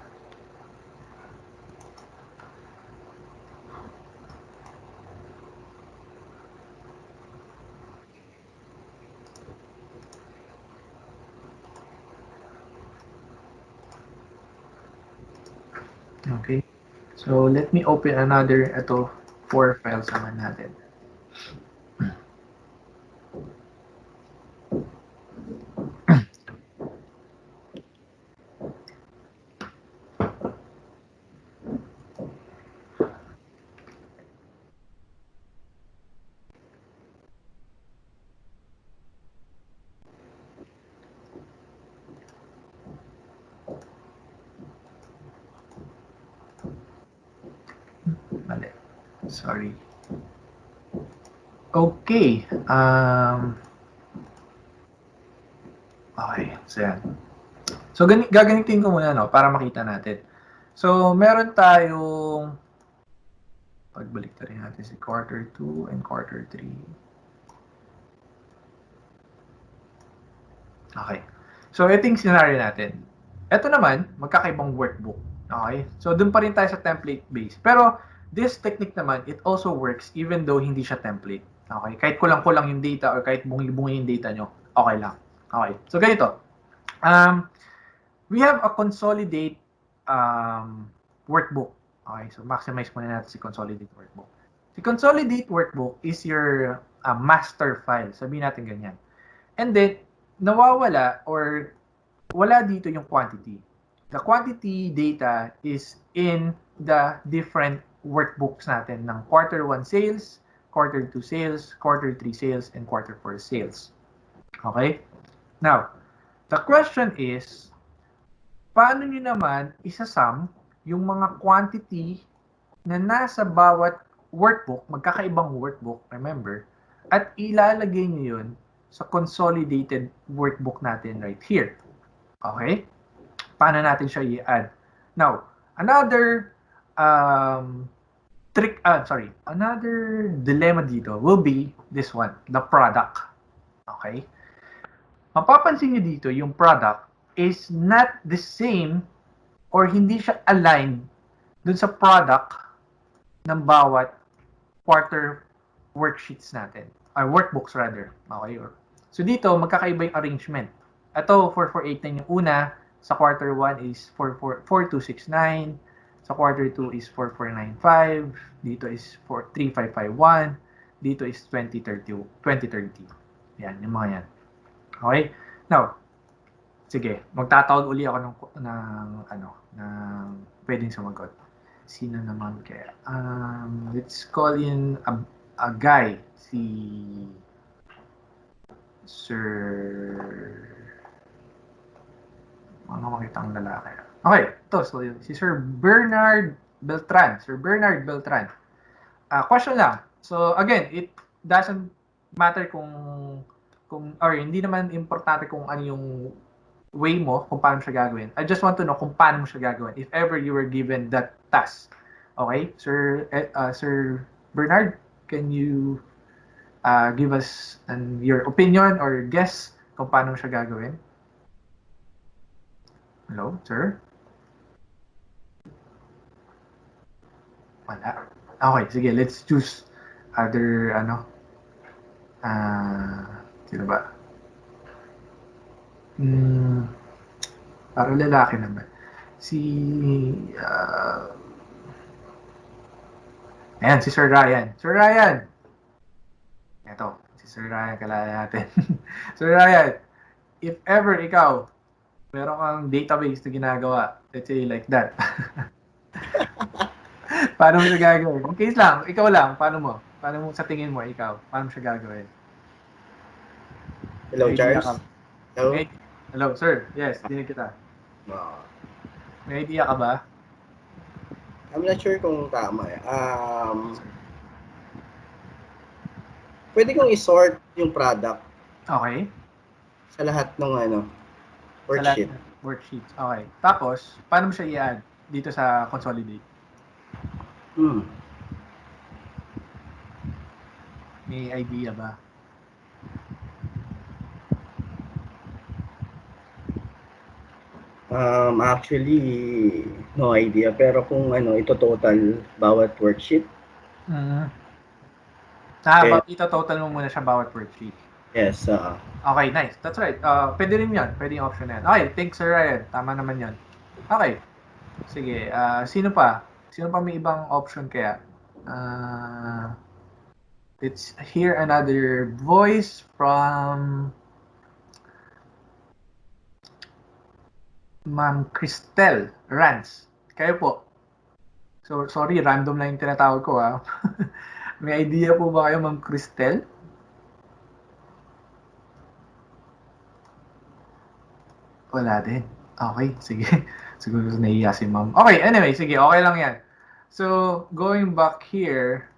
S1: Okay. So let me open another 4 files naman natin. Mali. Sorry. Okay. Okay. So yan. So gaganitin ko muna para makita natin. So meron tayong pagbalik na rin natin si quarter 2 and quarter 3. Okay. So ito yung scenario natin. Ito naman, magkakaibang workbook. Okay? So dun pa rin tayo sa template base. Pero this technique naman, it also works even though hindi siya template. Okay? Kahit kulang-kulang yung data or kahit bungi-bungi yung data nyo, okay lang. Okay. So ganito. We have a consolidate workbook. Okay, so maximize muna natin si consolidate workbook. Si consolidate workbook is your master file. Sabihin natin ganyan. And then, nawawala or wala dito yung quantity. The quantity data is in the different workbooks natin ng quarter 1 sales, quarter 2 sales, quarter 3 sales, and quarter 4 sales. Okay? Now, the question is, paano nyo naman isasum yung mga quantity na nasa bawat workbook, magkakaibang workbook, remember, at ilalagay nyo yun sa consolidated workbook natin right here. Okay? Paano natin siya i-add? Now, another another dilemma dito will be this one, the product. Okay? Mapapansin nyo dito, yung product is not the same or hindi siya aligned dun sa product ng bawat quarter worksheets natin, or workbooks rather. Okay? So dito, magkakaiba yung arrangement. Ito, 4489 yung una, sa quarter 1 is 4269, sa quarter 2 is 4495, dito is 3551, dito is 2030. Yan, yung mga yan. Okay? Now, sige, magtatawag uli ako ng pwedeng sumagot. Sino naman kaya? Let's call in a guy, si Sir... Ano makita ang lalaki? Okay, ito. So, si Sir Bernard Beltran. Sir Bernard Beltran. Question lang. So, again, it doesn't matter or hindi naman importante kung ano yung way mo kung paano siya gagawin. I just want to know kung paano mo siya gagawin if ever you were given that task. Okay? Sir Bernard, can you give us your opinion or guess kung paano mo siya gagawin? Hello, sir? Wala. Okay, sige, let's choose other, sino ba? Para lalaki naman. Ayan, si Sir Ryan. Sir Ryan! Ito, si Sir Ryan, kalala natin. Sir Ryan, if ever ikaw, meron kang database na ginagawa, let's say like that. Paano mo siya gagawin? In case lang, ikaw lang, paano mo sa tingin mo, ikaw, paano mo siya gagawin?
S3: Hello, Charles.
S1: Hello? Hello, sir. Yes, dinig kita. May idea ka ba?
S3: I'm not sure kung tama eh. Pwede kong i-sort yung product.
S1: Okay.
S3: Sa lahat ng worksheet.
S1: Worksheets. Okay. Tapos, paano mo siya i-add dito sa Consolidate? May idea ba?
S3: Actually, no idea. Pero kung ito total bawat worksheet.
S1: Ito total mo muna siya bawat worksheet.
S3: Yes.
S1: Okay, nice. That's right. Pwede rin yan. Pwede yung option na yan. Okay, thanks, Sir Ryan. Tama naman yan. Okay. Sige, sino pa? Sino pa may ibang option kaya? Let's hear another voice from Ma'am Cristel Rans. Kayo po. So, sorry, random lang yung tinatawag ko, ha. May idea po ba kayo, Ma'am Cristel? Wala din. Okay, sige. Siguro nahiya si Ma'am. Okay, anyway, sige, okay lang yan. So, going back here,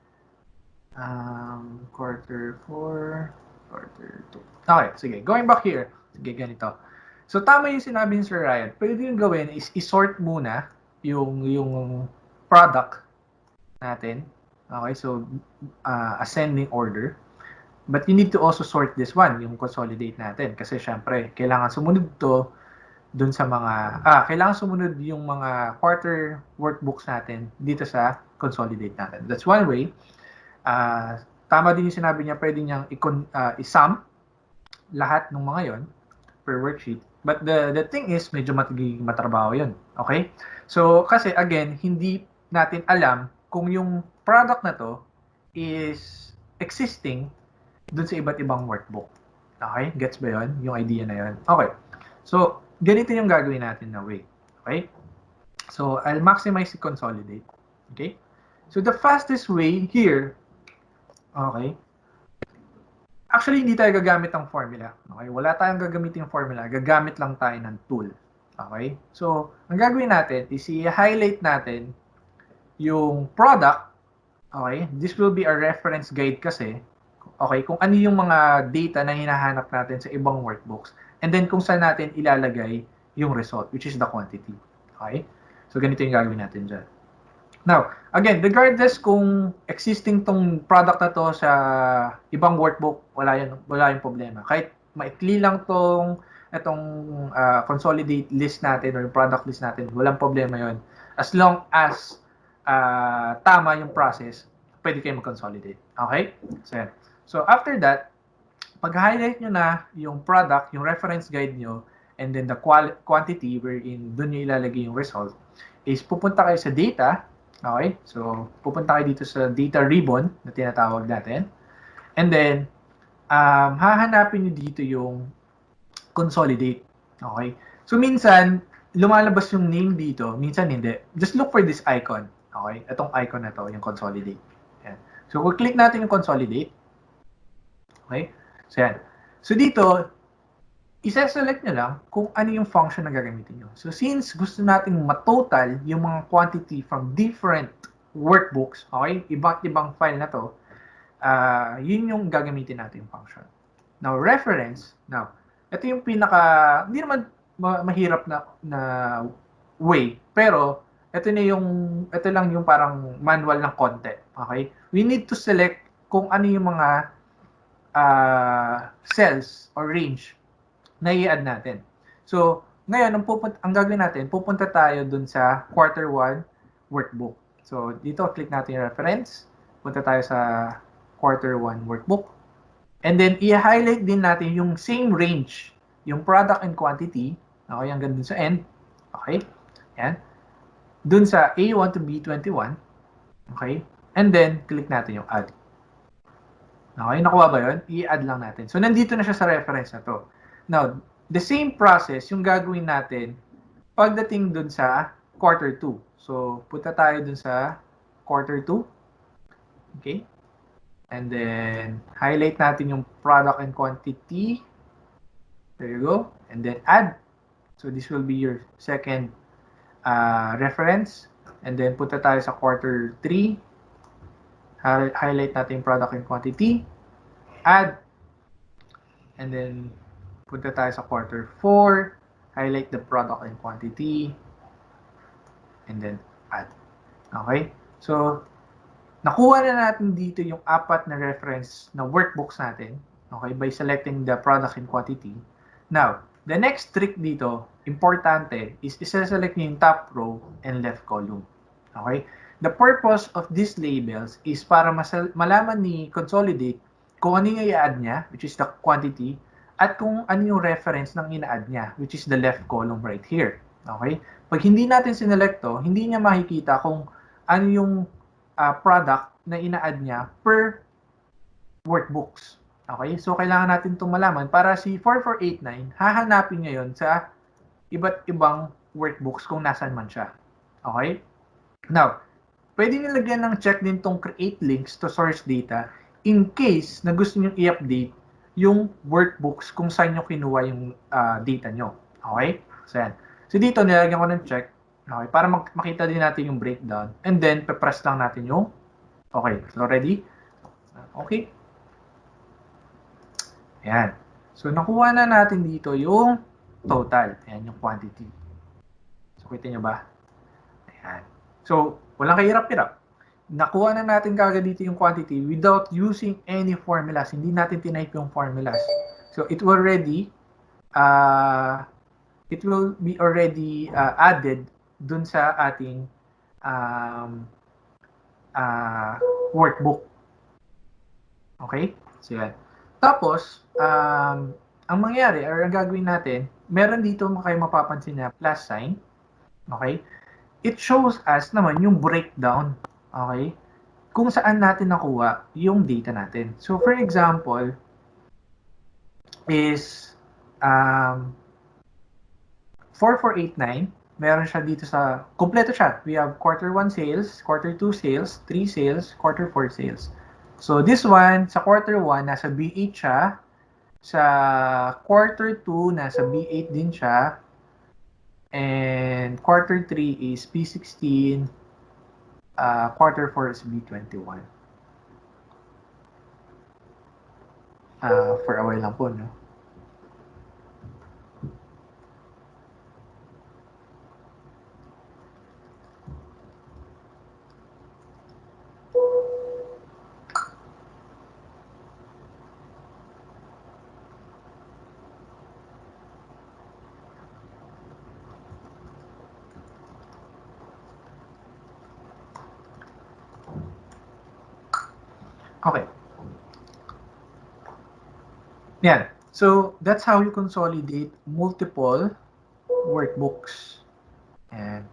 S1: quarter 4, quarter 2. Okay, sige, going back here. Sige, ganito. So, tama yung sinabi ni Sir Ryan. Pwede yung gawin is i-sort muna yung product natin. Okay, so, ascending order. But you need to also sort this one, yung consolidate natin. Kasi, syempre, kailangan sumunod to dun sa kailangan sumunod yung mga quarter workbooks natin dito sa consolidate natin. That's one way. Tama din yung sinabi niya, pwede niyang i-sum lahat ng mga yon per worksheet. But the thing is, medyo matrabaho yun. Okay? So, kasi again, hindi natin alam kung yung product na to is existing dun sa iba't ibang workbook. Okay? Gets ba yun? Yung idea na yun? Okay. So, ganito yung gagawin natin na way. Okay? So, I'll maximize the consolidate. Okay? So, the fastest way here, okay, actually, hindi tayo gagamit ng formula. Okay? Wala tayong gagamitin ng formula. Gagamit lang tayo ng tool. Okay? So, ang gagawin natin is i-highlight natin yung product. Okay? This will be a reference guide kasi. Okay? Kung ano yung mga data na hinahanap natin sa ibang workbooks. And then, kung saan natin ilalagay yung result, which is the quantity. Okay? So, ganito yung gagawin natin dyan. Now, again, regardless kung existing tong product na to sa ibang workbook, wala yung problema. Kahit maikli lang tong itong consolidate list natin or yung product list natin, walang problema yon. As long as tama yung process, pwede kayo mag-consolidate. Okay? So after that, pag-highlight nyo na yung product, yung reference guide nyo, and then the quantity wherein doon nyo ilalagay yung result, is pupunta kayo sa data. Okay? So, pupunta kayo dito sa data ribbon na tinatawag natin. And then, hahanapin nyo dito yung consolidate. Okay? So, minsan, lumalabas yung name dito, minsan hindi. Just look for this icon. Okay? Itong icon na to, yung consolidate. Yan. So, kung click natin yung consolidate, okay? So, yan. So, dito, isa-select nyo lang kung ano yung function na gagamitin nyo. So, since gusto nating matotal yung mga quantity from different workbooks, okay? Iba't ibang file na to, yun yung gagamitin natin yung function. Now, reference. Now, ito yung pinaka, hindi naman mahirap na way, pero ito lang yung parang manual ng konti. Okay? We need to select kung ano yung mga cells or range na i-add natin. So, ngayon, ang gagawin natin, pupunta tayo dun sa quarter 1 workbook. So, dito, click natin yung reference. Punta tayo sa quarter 1 workbook. And then, i-highlight din natin yung same range, yung product and quantity. Okay, hanggang dun sa end. Okay? Yan. Dun sa A1 to B21. Okay? And then, click natin yung add. Okay, nakuha ba yun? I-add lang natin. So, nandito na siya sa reference na to. Now, the same process yung gagawin natin pagdating dun sa quarter 2. So, punta tayo dun sa quarter 2. Okay? And then, highlight natin yung product and quantity. There you go. And then, add. So, this will be your second reference. And then, punta tayo sa quarter 3. Highlight natin yung product and quantity. Add. And then, punta tayo sa quarter 4. Highlight the product and quantity. And then, add. Okay? So, nakuha na natin dito yung 4 na reference na workbooks natin. Okay? By selecting the product and quantity. Now, the next trick dito, importante, is isa-select nyo yung top row and left column. Okay? The purpose of these labels is para malaman ni Consolidate kung ano yung i-add niya, which is the quantity, at kung ano yung reference ng ina-add niya, which is the left column right here. Okay? Pag hindi natin sinelect to, hindi niya makikita kung ano yung product na ina-add niya per workbooks. Okay? So, kailangan natin itong malaman para si 4489, hahanapin niya yun sa iba't ibang workbooks kung nasan man siya. Okay? Now, pwede nilagyan ng check din tong create links to source data in case na gusto nyo i-update yung workbooks kung saan nyo kinuha yung data nyo. Okay? So, yan. So, dito nilagyan ko ng check. Okay? Para makita din natin yung breakdown. And then, pe-press lang natin yung okay. So, ready? Okay. Ayan. So, nakuha na natin dito yung total. Ayan, yung quantity. So, kita nyo ba? Ayan. So, walang kahirap-hirap. Nakuha na natin kagad dito yung quantity without using any formulas. Hindi natin tinype yung formulas. So, it will be already added dun sa ating workbook. Okay? So, yan. Tapos, ang mangyayari, or ang gagawin natin, meron dito kayo mapapansin na plus sign. Okay? It shows us naman yung breakdown. Okay? Kung saan natin nakuha yung data natin. So, for example, is 4489, meron siya dito sa, kompleto siya. We have quarter 1 sales, quarter 2 sales, 3 sales, quarter 4 sales. So, this one, sa quarter 1, nasa B8 siya. Sa quarter 2, nasa B8 din siya. And quarter 3 is B16. Quarter 4 is B21. For a while lang po, no? Okay. Yeah. So that's how you consolidate multiple workbooks. And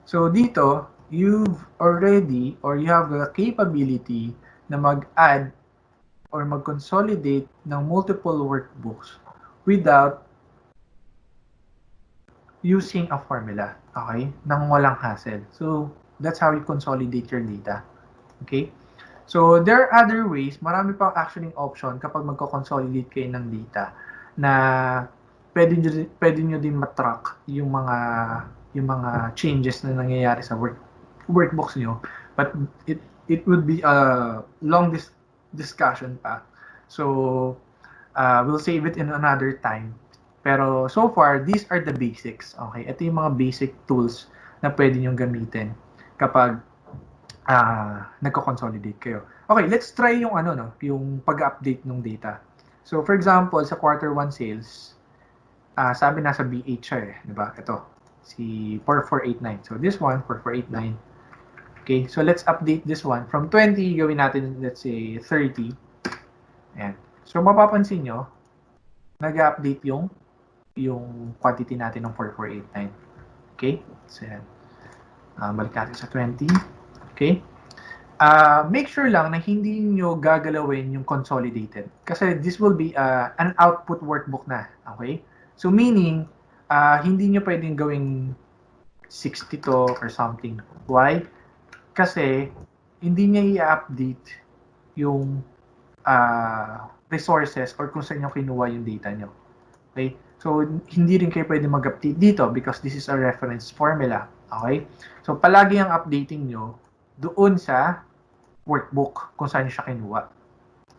S1: so dito, you've already or you have the capability na mag-add or mag-consolidate ng multiple workbooks without using a formula, okay? Nang walang hassle. So, that's how you consolidate your data. Okay? So, there are other ways, marami pang actually option kapag magko-consolidate kayo ng data na pwede nyo din matrack yung mga changes na nangyayari sa workbooks nyo. But it would be a long discussion pa. So, we'll save it in another time. Pero so far, these are the basics. Okay? Ito yung mga basic tools na pwede nyong gamitin kapag nagko-consolidate kayo. Okay, let's try yung yung pag-update ng data. So for example, sa quarter 1 sales, sabi nasa B8 siya eh, 'di ba? Ito, si 4489. So this one, 4489. Okay, so let's update this one. From 20, gawin natin, let's say, 30. Ayan. So mapapansin nyo, nag-update yung quantity natin ng 4489. Okay? So yan. Balik natin sa 20. Okay? Make sure lang na hindi nyo gagalawin yung consolidated. Kasi this will be an output workbook na. Okay? So meaning, hindi nyo pwedeng gawing 60 to or something. Why? Kasi hindi niya i-update yung resources or kung saan nyo kinuha yung data nyo. Okay? So, hindi rin kayo pwede mag-update dito because this is a reference formula. Okay? So, palagi ang updating nyo doon sa workbook kung saan nyo siya kinuha.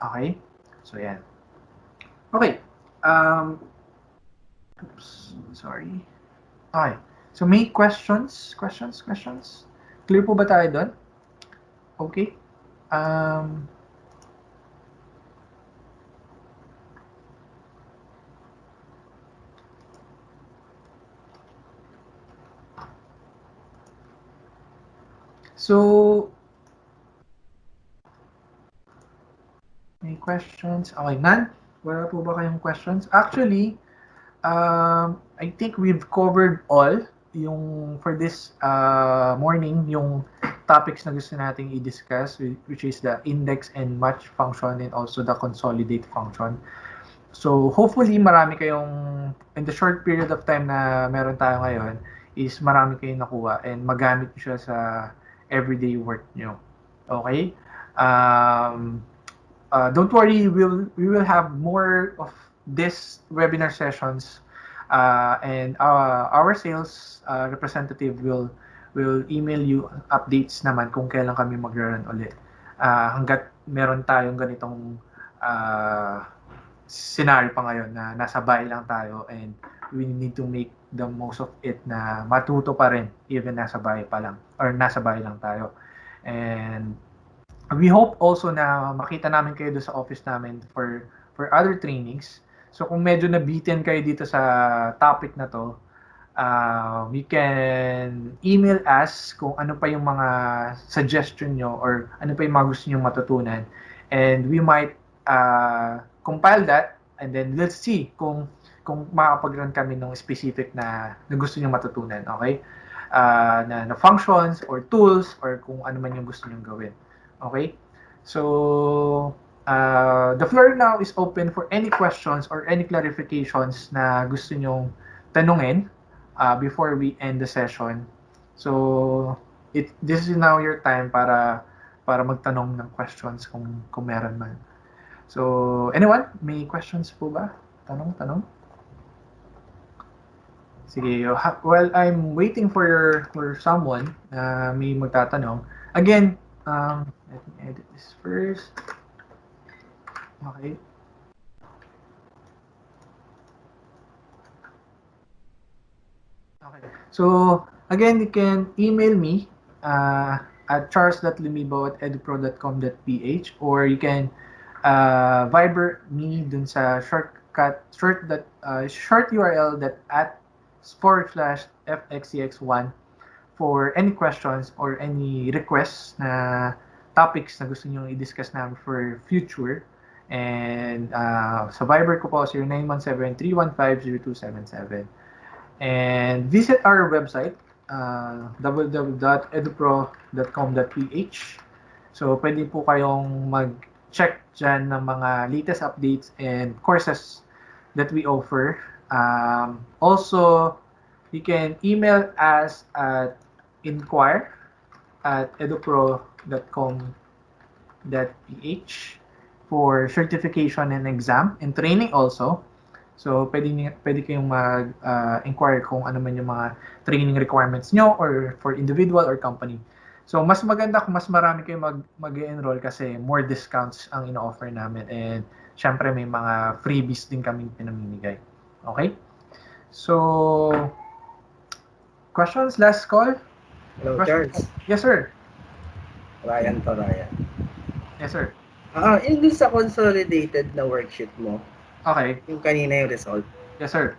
S1: Okay? So, yan. Okay. Oops. Sorry. Okay. So, may questions? Questions? Clear po ba tayo doon? Okay. So, may questions? Okay, none? Wala po ba kayong questions? Actually, I think we've covered all yung for this morning, yung topics na gusto nating i-discuss, which is the index and match function and also the consolidate function. So, hopefully, marami kayong, in the short period of time na meron tayo ngayon, is marami kayong nakuha and magamit nyo siya sa everyday work nyo. Okay? Don't worry, we will have more of this webinar sessions and our sales representative will email you updates naman kung kailan kami mag-run ulit. Hanggat meron tayong ganitong scenario pa ngayon na nasa bahay lang tayo and we need to make the most of it na matuto pa rin even nasa bahay pa lang or nasa bahay lang tayo. And we hope also na makita namin kayo doon sa office namin for other trainings. So kung medyo nabitin kayo dito sa topic na to, you can email us kung ano pa yung mga suggestion nyo or ano pa yung mga gusto nyo matutunan. And we might compile that and then let's see kung makapag-run kami ng specific na gusto nyo matutunan. Okay? Na functions or tools or kung ano man yung gusto nyo gawin. Okay? So, the floor now is open for any questions or any clarifications na gusto nyong tanungin before we end the session. So, this is now your time para magtanong ng questions kung meron man. So, anyone? May questions po ba? Tanong? Sige, while I'm waiting for someone na may magtatanong, again, let me edit this first. Okay. So, again, you can email me at charles.lumibo@edupro.com.ph or you can Viber me dun sa short URL that @/fxcx1 for any questions or any requests na topics na gusto nyo i-discuss namin for future. And sa Viber ko po, 0917-315-0277. And visit our website, www.edupro.com.ph. So, pwede po kayong mag-check dyan ng mga latest updates and courses that we offer. Also, you can email us at inquire@edupro.com.ph for certification and exam and training also. So, pwede kayong mag-inquire kung ano man yung mga training requirements nyo or for individual or company. So, mas maganda kung mas marami kayong mag-enroll kasi more discounts ang ino-offer namin and syempre may mga freebies din kaming pinamimigay. Okay? So, questions? Last call?
S3: Hello,
S1: Questions?
S3: Charles.
S1: Yes, sir.
S3: Ryan to, Ryan.
S1: Yes, sir.
S3: Yung dun sa consolidated na worksheet mo,
S1: Okay.
S3: yung kanina yung result,
S1: Yes, sir.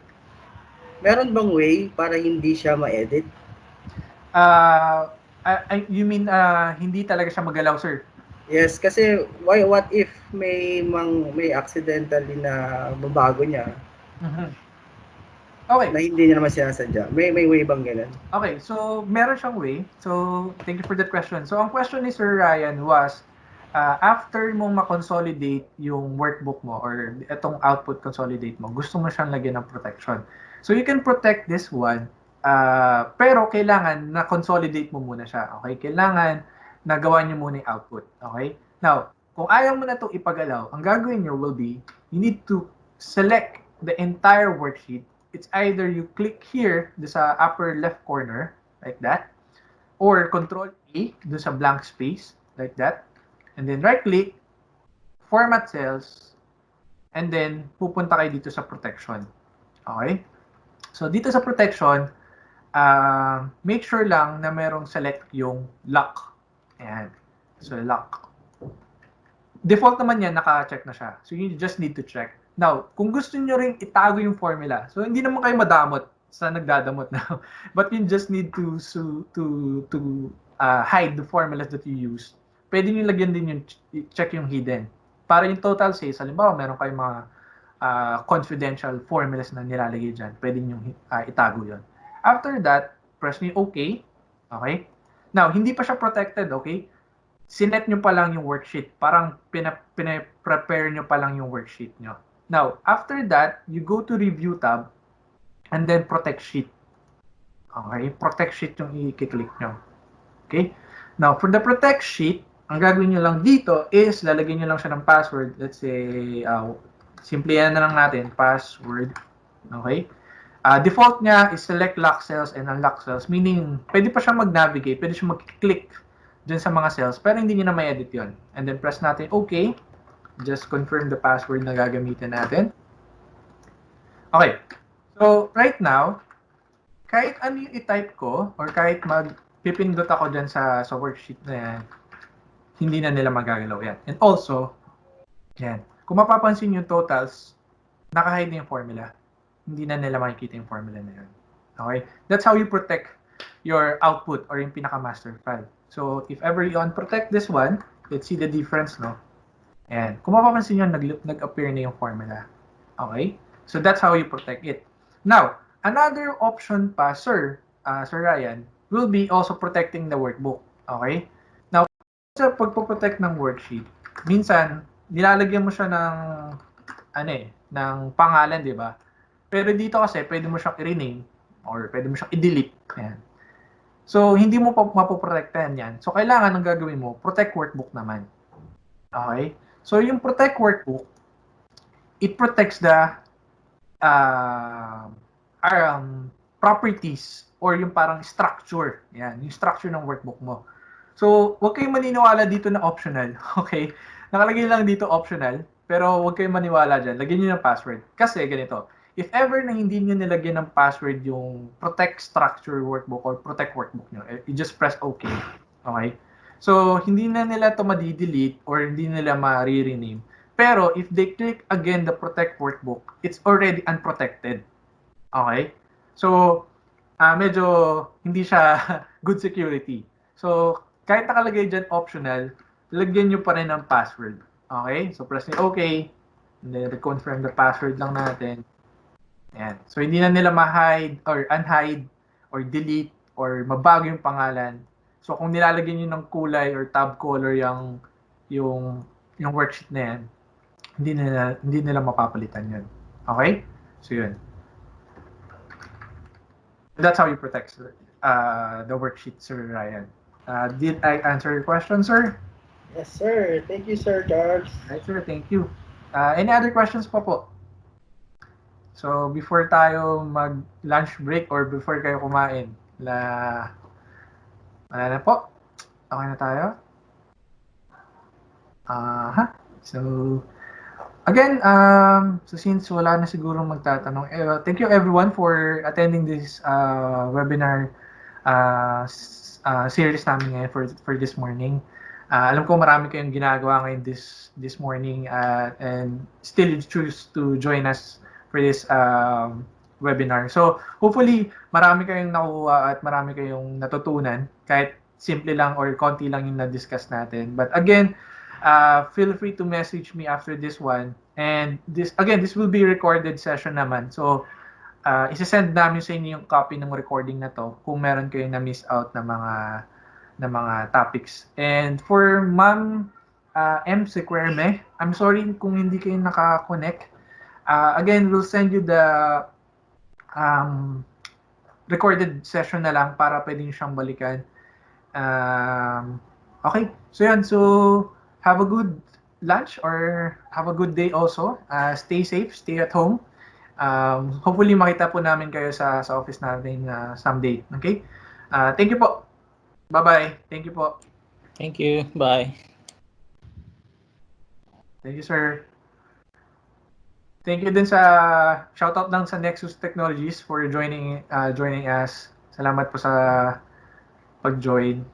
S3: meron bang way para hindi siya ma-edit?
S1: You mean hindi talaga siya magalaw, sir?
S3: Yes, kasi what if may accidentally na babago niya
S1: Okay.
S3: na hindi niya naman sinasadya? May way bang ganun?
S1: Okay, so meron siyang way. So, thank you for that question. So, ang question ni Sir Ryan was, after mong ma-consolidate yung workbook mo or itong output consolidate mo, gusto mo siyang lagyan ng protection. So, you can protect this one, pero kailangan na consolidate mo muna siya. Okay? Kailangan na gawa niyo muna yung output. Okay? Now, kung ayaw mo na itong ipagalaw, ang gagawin niyo will be, you need to select the entire worksheet. It's either you click here sa upper left corner, like that, or Control A dun sa blank space, like that, and then right click, format cells, and then pupunta kayo dito sa protection. Okay? So dito sa protection, make sure lang na merong select yung lock. Ayan. So lock. Default naman yan, naka-check na siya. So you just need to check. Now, kung gusto niyo ring itago yung formula, so hindi naman kayo madamot sa nagdadamot na, but you just need to hide the formulas that you use. Pwede niyo lagyan din yung check yung hidden. Para yung total says, halimbawa, meron kayong mga confidential formulas na nilalagay dyan, pwede niyo itago yon. After that, press niyo OK. Okay? Now, hindi pa siya protected, okay? Sinet nyo pa lang yung worksheet. Parang pina-prepare nyo pa lang yung worksheet nyo. Now, after that, you go to Review tab and then Protect Sheet. Okay? Protect Sheet yung i-click nyo. Okay? Now, for the Protect Sheet, ang gagawin nyo lang dito is lalagyan nyo lang siya ng password. Let's say, simplihan na lang natin, password. Okay? Default niya is select lock cells and unlock cells. Meaning, pwede pa siya mag-navigate, pwede siya mag-click dyan sa mga cells, pero hindi nyo na may edit yon. And then press natin OK. Just confirm the password na gagamitin natin. Okay. So, right now, kahit ano yung i-type ko, or kahit mag-pipindot ako dyan sa worksheet na yan, hindi na nila magagalaw yan. And also, yan. Kung mapapansin yung totals, naka-hide na yung formula. Hindi na nila makikita yung formula na yun. Okay? That's how you protect your output or yung pinaka-master file. So, if ever you unprotect this one, let's see the difference, no? And kung mapapansin nyo, nag-appear na yung formula. Okay? So, that's how you protect it. Now, another option pa, Sir Ryan, will be also protecting the workbook. Okay? Now, sa pagpo-protect ng worksheet, minsan, nilalagyan mo siya ng pangalan, di ba? Pero dito kasi, pwede mo siyang i-rename or pwede mo siyang i-delete. Ayan. So, hindi mo mapoprotektahan yan. So, kailangan ang gagawin mo, protect workbook naman. Okay? So, yung protect workbook, it protects the properties or yung parang structure. Yan, yung structure ng workbook mo. So, huwag kayong maniniwala dito na optional. Okay? Nakalagay lang dito optional, pero huwag kayong maniwala dyan. Lagyan nyo ng password. Kasi ganito, if ever na hindi nyo nilagyan ng password yung protect structure workbook or protect workbook nyo, you just press OK. Okay? So, hindi na nila ito madi-delete or hindi nila ma-rename. Pero, if they click again the protect workbook, it's already unprotected. Okay? So, medyo hindi siya good security. So, kahit nakalagay dyan optional, lagyan nyo pa rin ang password. Okay? So, press nyo OK. And then, confirm the password lang natin. Ayan. So, hindi na nila ma-hide or unhide or delete or mabago yung pangalan. So, kung nilalagyan nyo ng kulay or tab color yung worksheet na yan, hindi nila mapapalitan yun. Okay? So, yun. That's how you protect the worksheet, Sir Ryan. Did I answer your question, sir?
S3: Yes, sir. Thank you, Sir Charles.
S1: Right, sir. Thank you. Any other questions pa po? So, before tayo mag-lunch break or before kayo kumain, wala na po. Okay na tayo? So, again, so since wala na siguro magtatanong, thank you everyone for attending this webinar series namin ngayon for this morning. Alam ko marami kayong ginagawa ngayon this morning and still choose to join us for this webinar. So, hopefully, marami kayong nakuha at marami kayong natutunan kahit simple lang or konti lang yung na-discuss natin. But again, feel free to message me after this one. And this will be recorded session naman. So, isa-send namin sa inyo yung copy ng recording na to kung meron kayong na-miss out na mga topics. And for Ma'am M. Sequerme, I'm sorry kung hindi kayo naka-connect. Again, we'll send you the recorded session na lang para pwedeng siyang balikan. Okay, so yan. So, have a good lunch or have a good day also. Stay safe, stay at home. Hopefully, makita po namin kayo sa office natin someday. Okay? Thank you po. Bye-bye. Thank you po.
S4: Thank you. Bye.
S1: Thank you, sir. Thank you din sa shoutout lang sa Nexus Technologies for joining us. Salamat po sa pag-join.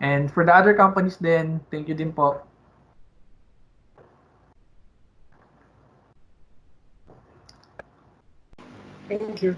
S1: And for the other companies din, thank you din po.
S3: Thank you.